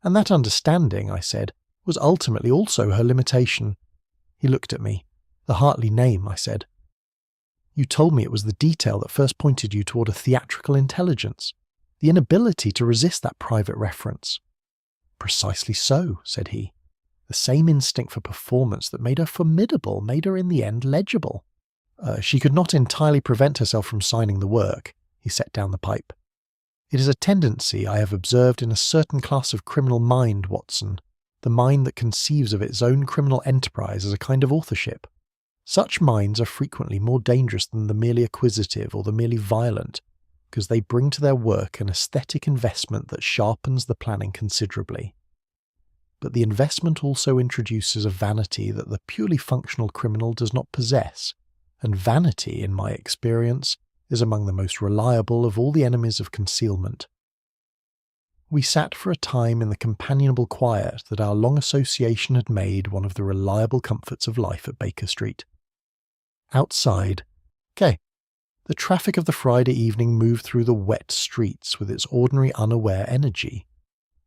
And that understanding, I said, was ultimately also her limitation. He looked at me. The Hartley name, I said. You told me it was the detail that first pointed you toward a theatrical intelligence, the inability to resist that private reference. Precisely so, said he. The same instinct for performance that made her formidable made her in the end legible. She could not entirely prevent herself from signing the work. He set down the pipe. It is a tendency I have observed in a certain class of criminal mind, Watson, the mind that conceives of its own criminal enterprise as a kind of authorship. Such minds are frequently more dangerous than the merely acquisitive or the merely violent, because they bring to their work an aesthetic investment that sharpens the planning considerably. But the investment also introduces a vanity that the purely functional criminal does not possess, and vanity, in my experience, is among the most reliable of all the enemies of concealment. We sat for a time in the companionable quiet that our long association had made one of the reliable comforts of life at Baker Street. Outside, the traffic of the Friday evening moved through the wet streets with its ordinary unaware energy.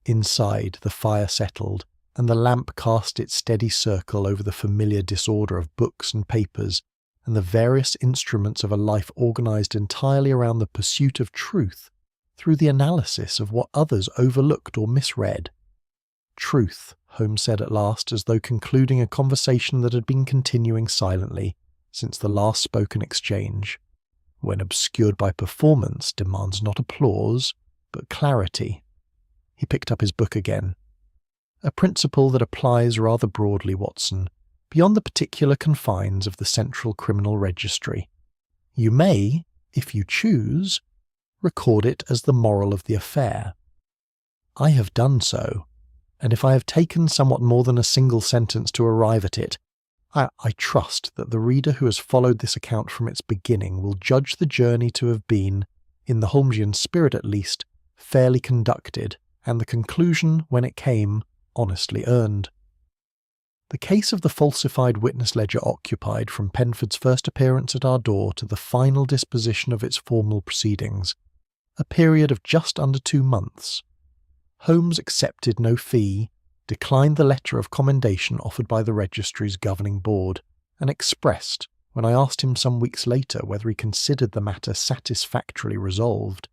Inside, the fire settled, and the lamp cast its steady circle over the familiar disorder of books and papers, and the various instruments of a life organized entirely around the pursuit of truth, through the analysis of what others overlooked or misread. Truth, Holmes said at last, as though concluding a conversation that had been continuing silently since the last spoken exchange, when obscured by performance, demands not applause, but clarity. He picked up his book again. A principle that applies rather broadly, Watson, beyond the particular confines of the Central Criminal Registry. You may, if you choose, record it as the moral of the affair. I have done so, and if I have taken somewhat more than a single sentence to arrive at it, I trust that the reader who has followed this account from its beginning will judge the journey to have been, in the Holmesian spirit at least, fairly conducted, and the conclusion, when it came, honestly earned. The case of the falsified witness ledger occupied from Penford's first appearance at our door to the final disposition of its formal proceedings a period of just under 2 months. Holmes accepted no fee, declined the letter of commendation offered by the registry's governing board, and expressed, when I asked him some weeks later whether he considered the matter satisfactorily resolved,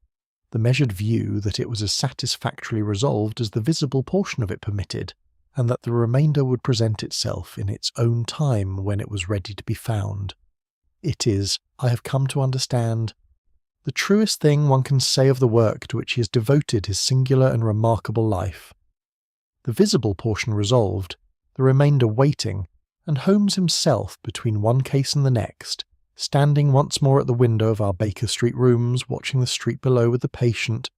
the measured view that it was as satisfactorily resolved as the visible portion of it permitted, and that the remainder would present itself in its own time when it was ready to be found. It is, I have come to understand, the truest thing one can say of the work to which he has devoted his singular and remarkable life. The visible portion resolved, the remainder waiting, and Holmes himself between one case and the next, standing once more at the window of our Baker Street rooms, watching the street below with the patient,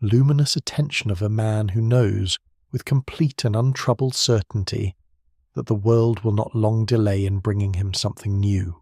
luminous attention of a man who knows, with complete and untroubled certainty, that the world will not long delay in bringing him something new.